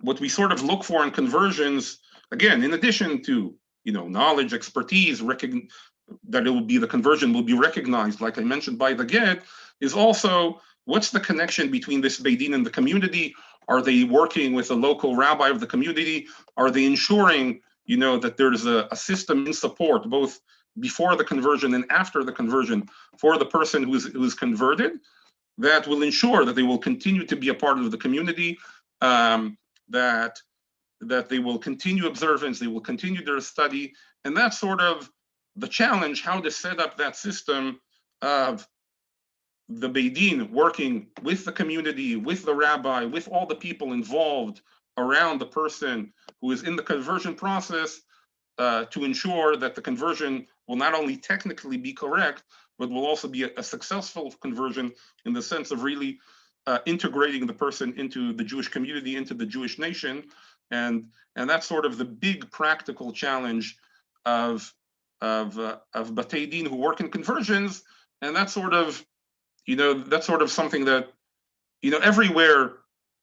Speaker 1: what we sort of look for in conversions, again, in addition to, knowledge, expertise, that the conversion will be recognized, like I mentioned, by the get, is also, what's the connection between this Beit Din and the community? Are they working with a local rabbi of the community? Are they ensuring, that there's a system in support, both before the conversion and after the conversion, for the person who's converted, that will ensure that they will continue to be a part of the community, that they will continue observance, they will continue their study. And that's sort of the challenge, how to set up that system of the Beit Din working with the community, with the rabbi, with all the people involved around the person who is in the conversion process, to ensure that the conversion will not only technically be correct, but will also be a successful conversion, in the sense of really integrating the person into the Jewish community, into the Jewish nation. And that's sort of the big practical challenge of Batei Din who work in conversions. And that's sort of, something that, everywhere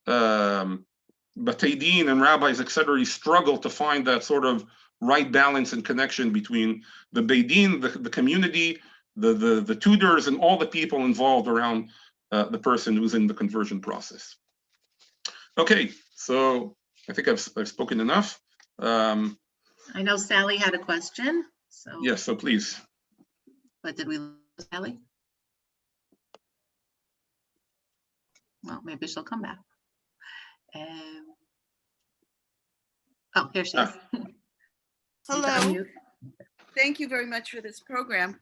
Speaker 1: Batei Din and rabbis, etc., struggle to find that sort of right balance and connection between the Beit Din, the community, the tutors, and all the people involved around the person who's in the conversion process. Okay, so I think I've spoken enough.
Speaker 3: I know Sally had a question. So
Speaker 1: yes, so please.
Speaker 3: But did we lose Sally? Well, maybe she'll come back. Oh, here she is.
Speaker 4: Hello. Thank you very much for this program.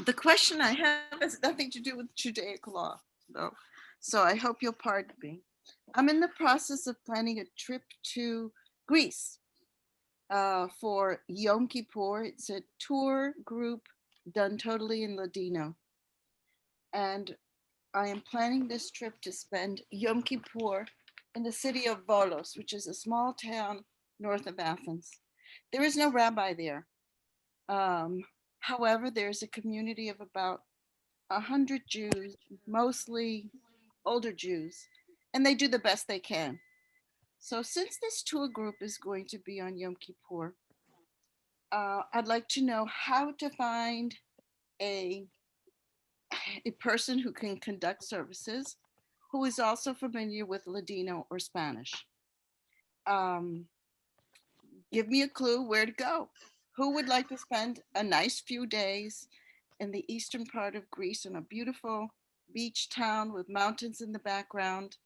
Speaker 4: The question I have has nothing to do with Judaic law, though, so I hope you'll pardon me. I'm in the process of planning a trip to Greece for Yom Kippur. It's a tour group done totally in Ladino. And I am planning this trip to spend Yom Kippur in the city of Volos, which is a small town north of Athens. There is no rabbi there. However, there's a community of about 100 Jews, mostly older Jews, and they do the best they can. So since this tour group is going to be on Yom Kippur, I'd like to know how to find a person who can conduct services, who is also familiar with Ladino or Spanish. Give me a clue where to go. Who would like to spend a nice few days in the eastern part of Greece in a beautiful beach town with mountains in the background?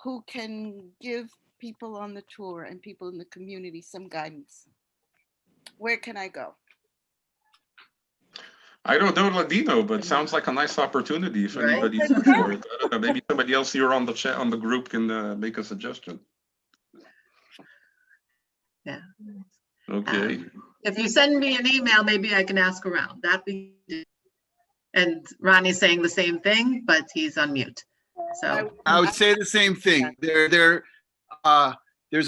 Speaker 4: Who can give people on the tour and people in the community some guidance? Where can I go?
Speaker 1: I don't know Ladino, but sounds like a nice opportunity if anybody's up for it. I don't know, maybe somebody else here on the chat, on the group, can make a suggestion.
Speaker 3: Yeah.
Speaker 1: Okay.
Speaker 3: If you send me an email, maybe I can ask around. That'd be. And Ronnie's saying the same thing, but he's on mute. So
Speaker 2: I would say the same thing. There's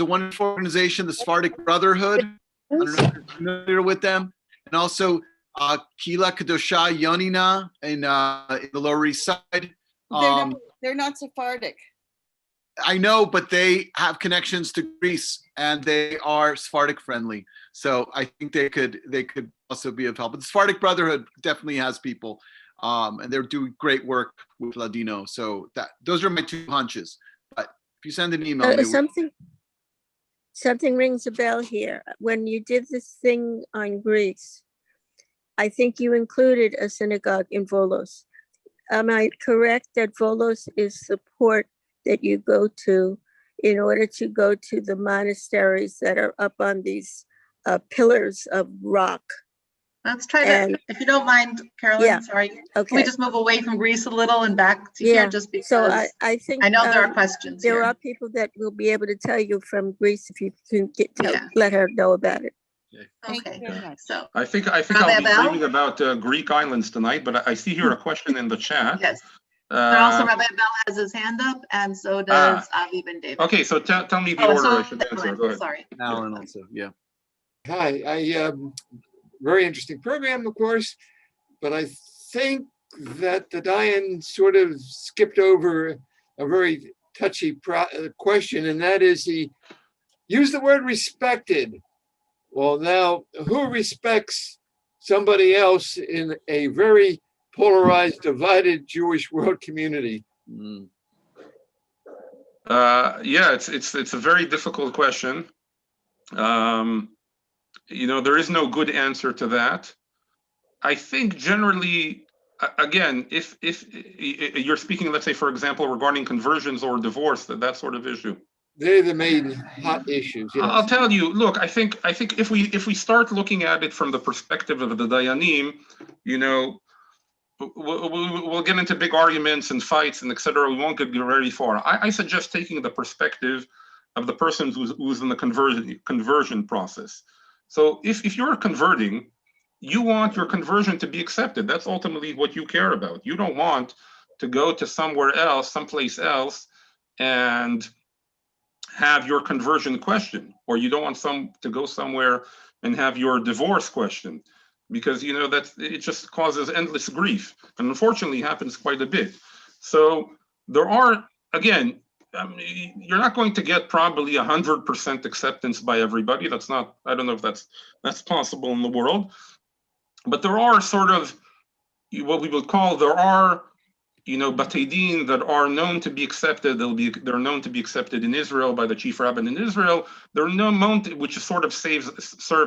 Speaker 2: a wonderful organization, the Sephardic Brotherhood. I don't know if you're familiar with them. And also Kila Kadosha Yonina in the Lower East Side.
Speaker 4: They're not Sephardic.
Speaker 2: I know, but they have connections to Greece and they are Sephardic friendly. So I think they could also be of help. But the Sephardic Brotherhood definitely has people, and they're doing great work with Ladino. So those are my two hunches. But if you send an email,
Speaker 5: something rings a bell here. When you did this thing on Greece, I think you included a synagogue in Volos. Am I correct that Volos is the port that you go to in order to go to the monasteries that are up on these pillars of rock?
Speaker 3: let's try to, if you don't mind, Carolyn,
Speaker 5: Yeah.
Speaker 3: sorry.
Speaker 5: Okay.
Speaker 3: Can we just move away from Greece a little and back to
Speaker 5: Yeah.
Speaker 3: here just because
Speaker 5: So I think
Speaker 3: I know there are questions
Speaker 5: there
Speaker 3: here.
Speaker 5: are people that will be able to tell you from Greece if you can
Speaker 3: Yeah.
Speaker 5: let her know about it.
Speaker 4: Thank you
Speaker 3: Okay,
Speaker 4: very much.
Speaker 3: so,
Speaker 1: I think
Speaker 3: Rabbi
Speaker 1: I'll be
Speaker 3: Abel?
Speaker 1: reading about Greek islands tonight, but I see here a question in the chat.
Speaker 3: yes. But also
Speaker 1: Uh,
Speaker 3: Rabbi Bell has his hand up and so does Avi Ben David.
Speaker 1: okay, so tell me the
Speaker 3: Oh, and
Speaker 1: order
Speaker 3: so
Speaker 1: I should answer. Go ahead.
Speaker 3: sorry.
Speaker 2: Alan also, yeah.
Speaker 6: Hi, very interesting program, of course, but I think that the Dayan sort of skipped over a very touchy question, and that is he used the word respected. Well, now, who respects somebody else in a very polarized, divided Jewish world community?
Speaker 2: Mm.
Speaker 1: Yeah, it's a very difficult question. There is no good answer to that. I think generally, again, if you're speaking, let's say, for example, regarding conversions or divorce, that sort of issue.
Speaker 6: They're the main hot issues. Yes.
Speaker 1: I'll tell you. Look, I think if we start looking at it from the perspective of the Dayanim, we'll get into big arguments and fights and etc. We won't get very far. I suggest taking the perspective of the person who's in the conversion process. So if you're converting, you want your conversion to be accepted. That's ultimately what you care about. You don't want to go to someplace else, and have your conversion questioned, or you don't want to go somewhere and have your divorce questioned, because that it just causes endless grief, and unfortunately happens quite a bit. So there are, again, you're not going to get probably 100% acceptance by everybody. That's not, I don't know if that's possible in the world, but there are sort of what we would call, there are Batei Din that are known to be accepted. They're known to be accepted in Israel by the chief rabbin in Israel. They're known to, which sort of serves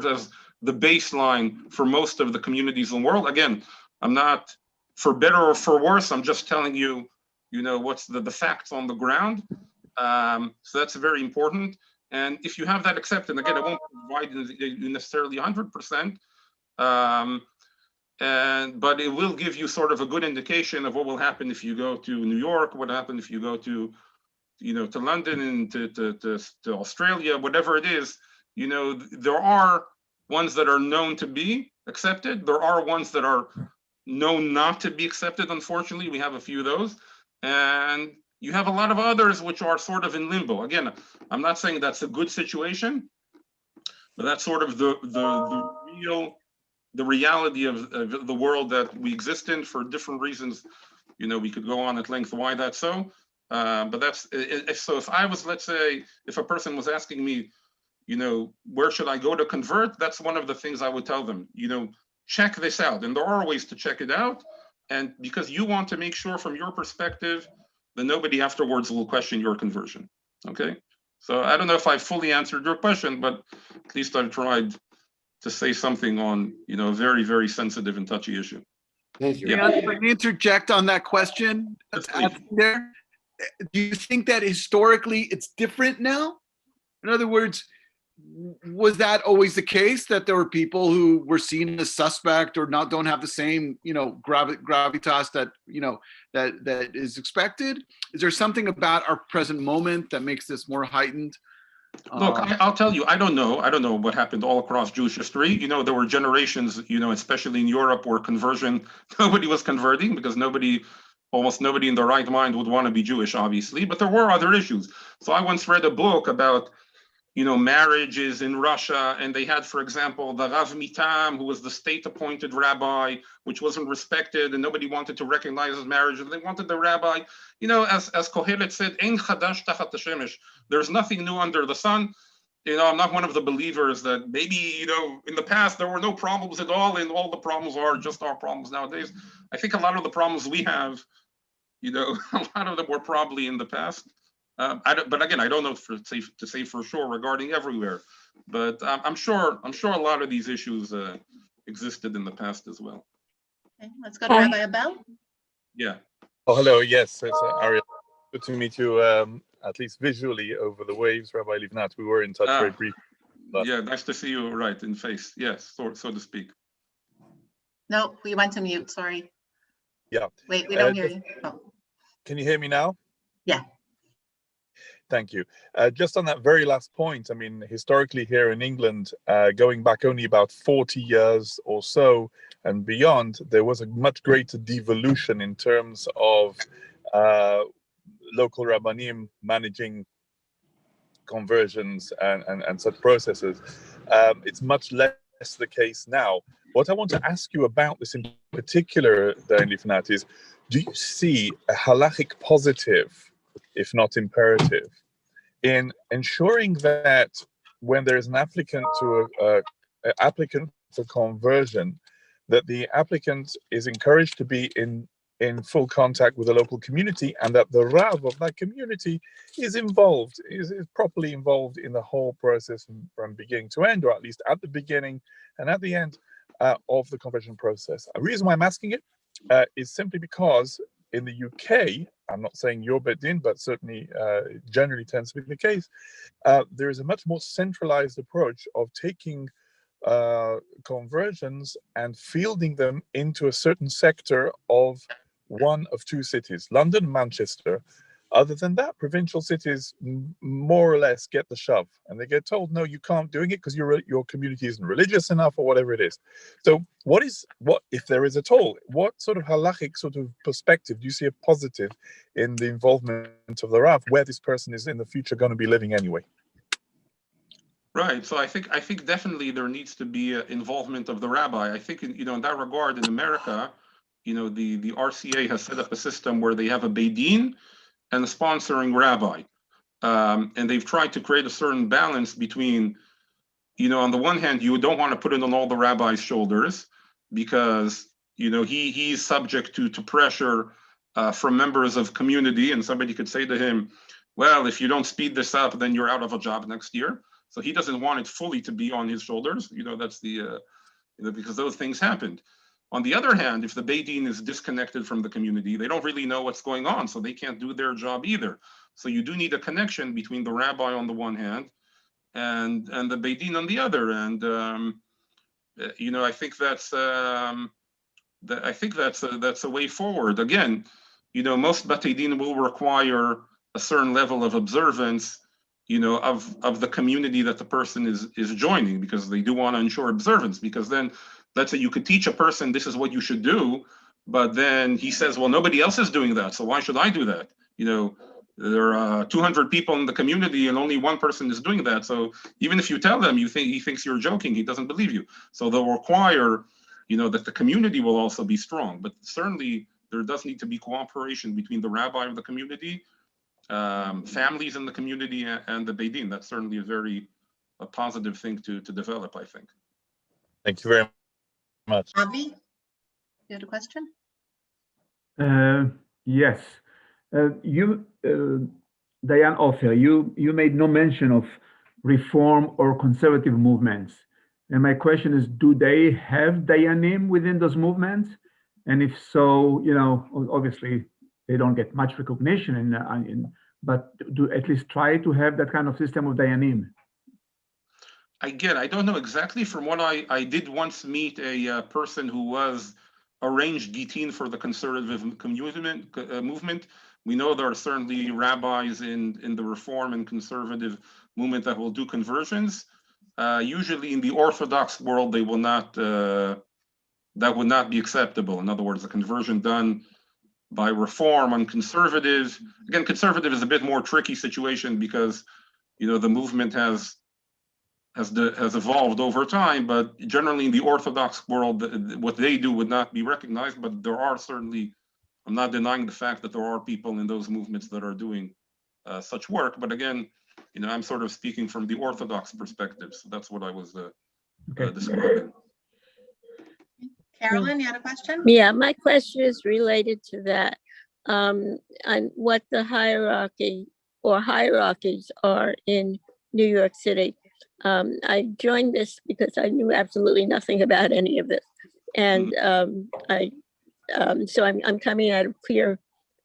Speaker 1: as the baseline for most of the communities in the world. Again, I'm not, for better or for worse, I'm just telling you, what's the facts on the ground. So that's very important. And if you have that accepted, again, it won't provide you necessarily 100%. But it will give you sort of a good indication of what will happen if you go to New York, what happened if you go to, to London and to Australia, whatever it is. There are ones that are known to be accepted. There are ones that are known not to be accepted. Unfortunately, we have a few of those, and you have a lot of others which are sort of in limbo. Again, I'm not saying that's a good situation, but that's sort of the reality of the world that we exist in for different reasons. We could go on at length why that's so, but that's, so if I was, let's say, if a person was asking me, where should I go to convert? That's one of the things I would tell them, check this out. And there are ways to check it out. And because you want to make sure from your perspective that nobody afterwards will question your conversion. Okay. So I don't know if I fully answered your question, but at least I've tried to say something on, a very, very sensitive and touchy issue.
Speaker 6: Thank you.
Speaker 2: Yeah, if I can interject on that question that's asking there. Do you think that historically it's different now? In other words, was that always the case, that there were people who were seen as suspect or don't have the same, gravitas that, that is expected? Is there something about our present moment that makes this more heightened?
Speaker 1: Look, I'll tell you, I don't know. I don't know what happened all across Jewish history. You know, there were generations, you know, especially in Europe, where conversion, nobody was converting because almost nobody in their right mind would want to be Jewish, obviously. But there were other issues. So I once read a book about, you know, marriages in Russia, and they had, for example, the Rav Mitam, who was the state-appointed rabbi, which wasn't respected, and nobody wanted to recognize his marriage, and they wanted the rabbi, you know, as Kohelet said, Ein chadash tachat hashemesh. There's nothing new under the sun. You know, I'm not one of the believers that maybe, you know, in the past there were no problems at all, and all the problems are just our problems nowadays. I think a lot of the problems we have, you know, a lot of them were probably in the past. But again, I don't know to say for sure regarding everywhere. But I'm sure a lot of these issues existed in the past as well.
Speaker 3: Okay, let's go to Rabbi Abel.
Speaker 1: Yeah.
Speaker 7: Oh, hello. Yes, it's Ariel. Good to meet you, at least visually over the waves, Rabbi Livnat. We were in touch very briefly.
Speaker 1: Yeah, nice to see you right in face. Yes, so to speak.
Speaker 3: No, we went to mute. Sorry.
Speaker 7: Yeah.
Speaker 3: Wait, we don't hear you. Oh.
Speaker 7: Can you hear me now?
Speaker 3: Yeah.
Speaker 7: Thank you. Just on that very last point, I mean, historically here in England, going back only about 40 years or so and beyond, there was a much greater devolution in terms of local rabbanim managing conversions and such processes. It's much less the case now. What I want to ask you about this in particular, Dayan Livnat, is do you see a halachic positive, if not imperative, in ensuring that when there is an applicant to an applicant for conversion, that the applicant is encouraged to be in full contact with the local community, and that the Rav of that community is properly involved in the whole process from beginning to end, or at least at the beginning and at the end of the conversion process. The reason why I'm asking it is simply because in the UK, I'm not saying your Bet Din, but certainly generally tends to be the case, there is a much more centralized approach of taking conversions and fielding them into a certain sector of one of two cities, London and Manchester. Other than that, provincial cities more or less get the shove, and they get told, no, you can't doing it because your community isn't religious enough, or whatever it is. So what if there is at all, what sort of halachic sort of perspective do you see a positive in the involvement of the Rav, where this person is in the future going to be living anyway?
Speaker 1: Right. So I think definitely there needs to be involvement of the rabbi. I think in that regard in America, the RCA has set up a system where they have a Beit Din and a sponsoring rabbi, and they've tried to create a certain balance between, on the one hand, you don't want to put it on all the rabbi's shoulders because he's subject to pressure from members of community, and somebody could say to him, well, if you don't speed this up, then you're out of a job next year. So he doesn't want it fully to be on his shoulders. That's the because those things happened. On the other hand, if the Beit Din is disconnected from the community, they don't really know what's going on, so they can't do their job either. So you do need a connection between the rabbi on the one hand and the Beit Din on the other. And I think that's that's a way forward. Again, most Beit Din will require a certain level of observance, of the community that the person is joining, because they do want to ensure observance. Because then, let's say you could teach a person this is what you should do, but then he says, well, nobody else is doing that, so why should I do that? There are 200 people in the community and only one person is doing that. So even if you tell them, he thinks you're joking, he doesn't believe you. So they'll require, that the community will also be strong. But certainly there does need to be cooperation between the rabbi of the community, families in the community, and the Beit Din. That's certainly a positive thing to develop, I think.
Speaker 7: Thank you very much.
Speaker 3: Avi, you had a question?
Speaker 8: Yes. Dayan Ofer, you made no mention of reform or conservative movements. And my question is, do they have Dayanim within those movements? And if so, obviously they don't get much recognition, but do at least try to have that kind of system of Dayanim.
Speaker 1: Again, I don't know exactly. From what I did once meet a person who was arranged Gitin for the conservative movement, We know there are certainly rabbis in the Reform and conservative movement that will do conversions. Usually in the Orthodox world, they will not, that would not be acceptable. In other words, a conversion done by Reform on conservative. Again, conservative is a bit more tricky situation because, you know, the movement has evolved over time, but generally in the Orthodox world, what they do would not be recognized, but there are certainly, I'm not denying the fact that there are people in those movements that are doing such work, but again, you know, I'm sort of speaking from the Orthodox perspective, so that's what I was describing.
Speaker 3: Carolyn, you had a question?
Speaker 5: Yeah, my question is related to that. And what the hierarchy or hierarchies are in New York City. I joined this because I knew absolutely nothing about any of this. And so I'm coming out of clear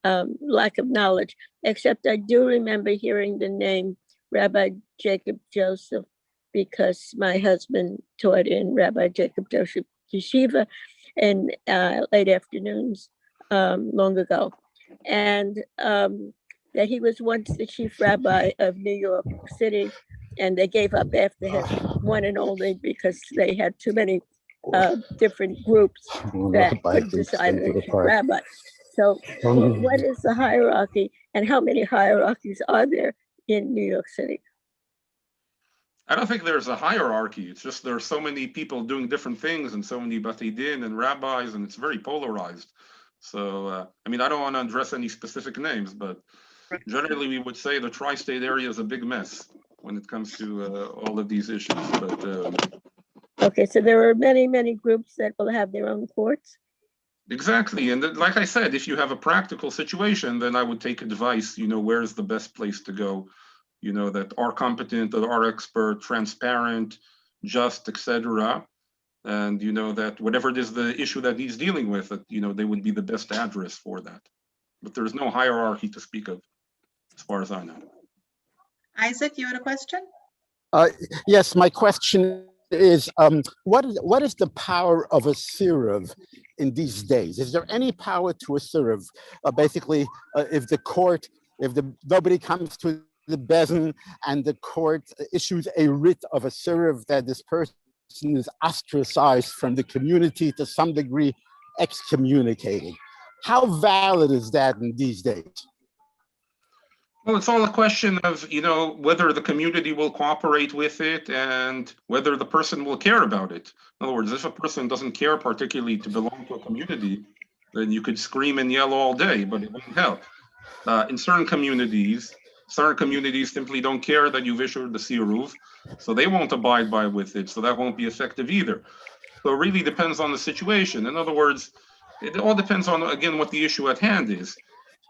Speaker 5: lack of knowledge, except I do remember hearing the name Rabbi Jacob Joseph because my husband taught in Rabbi Jacob Joseph Yeshiva in late afternoons long ago. And that he was once the chief rabbi of New York City, and they gave up after his one and only because they had too many different groups that could decide the chief rabbi. So what is the hierarchy and how many hierarchies are there in New York City?
Speaker 1: I don't think there's a hierarchy. It's just there are so many people doing different things and so many Batei Din and rabbis, and it's very polarized. So, I mean, I don't want to address any specific names, but generally we would say the tri-state area is a big mess when it comes to all of these issues. But
Speaker 5: okay, so there are many, many groups that will have their own courts.
Speaker 1: Exactly, and like I said, if you have a practical situation, then I would take advice. You know, where's the best place to go? You know, that are competent, that are expert, transparent, just, etc. And you know that whatever it is the issue that he's dealing with, that you know they would be the best address for that. But there's no hierarchy to speak of, as far as I know.
Speaker 3: Isaac, you had a question?
Speaker 9: Yes, my question is, what is the power of a siruv in these days? Is there any power to a siruv? Basically, if nobody comes to the bezin and the court issues a writ of a siruv that this person is ostracized from the community, to some degree excommunicated. How valid is that in these days?
Speaker 1: Well, it's all a question of, you know, whether the community will cooperate with it and whether the person will care about it. In other words, if a person doesn't care particularly to belong to a community, then you could scream and yell all day, but it won't help. In certain communities simply don't care that you've issued the siruv, so they won't abide by with it, so that won't be effective either. So it really depends on the situation. In other words, it all depends on, again, what the issue at hand is.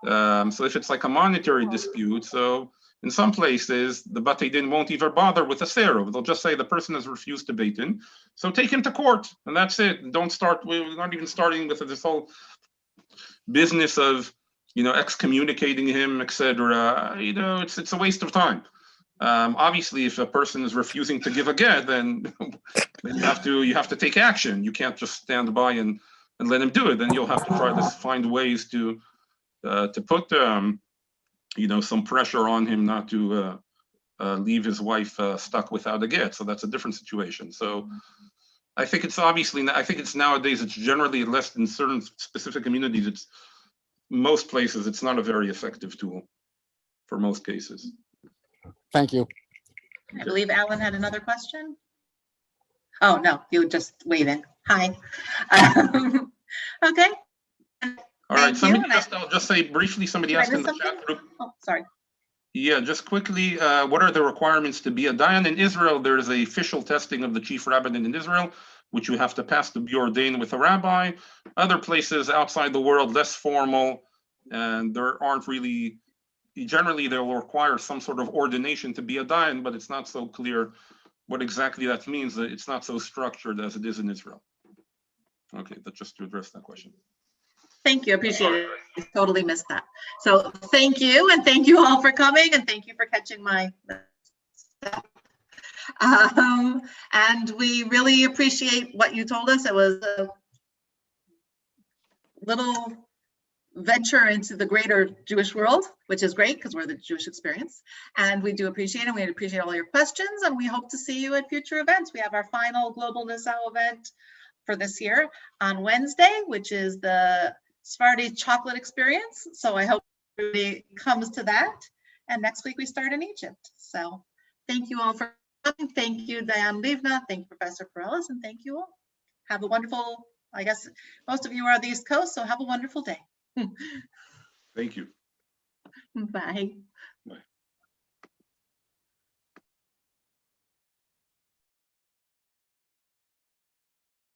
Speaker 1: So if it's like a monetary dispute, so in some places, the Batei Din won't even bother with a siruv. They'll just say the person has refused to beit in, so take him to court, and that's it. Don't start, we're not even starting with this whole business of, you know, excommunicating him, etc. You know, it's a waste of time. Obviously, if a person is refusing to give a get, then you have to take action. You can't just stand by and let him do it. Then you'll have to try to find ways to put you know, some pressure on him not to leave his wife stuck without a get. So that's a different situation. So I think it's nowadays it's generally less in certain specific communities. It's most places it's not a very effective tool for most cases.
Speaker 9: Thank you.
Speaker 3: I believe Alan had another question. Oh, no, you were just waving. Hi. Okay.
Speaker 1: All right, I'll just say briefly, somebody asked in the chat group.
Speaker 3: Oh, sorry.
Speaker 1: Yeah, just quickly, what are the requirements to be a Dayan? In Israel, there is a official testing of the chief rabbinate in Israel, which you have to pass to be ordained with a rabbi. Other places outside the world, less formal, and there aren't really, generally they will require some sort of ordination to be a Dayan, but it's not so clear what exactly that means. It's not so structured as it is in Israel. Okay, that's just to address that question.
Speaker 3: Thank you, appreciate it. I totally missed that. So thank you, and thank you all for coming, and thank you for catching my stuff. And we really appreciate what you told us. It was a little venture into the greater Jewish world, which is great because we're the Jewish experience. And we do appreciate it. We appreciate all your questions, and we hope to see you at future events. We have our final Global Nacao event for this year on Wednesday, which is the Sephardi chocolate experience. So I hope everybody comes to that. And next week we start in Egypt. So thank you all for coming. Thank you, Dayan Livna. Thank you, Professor Perellis, and thank you all. Have a wonderful, I guess most of you are on the East Coast, so have a wonderful day.
Speaker 1: Thank you.
Speaker 3: Bye.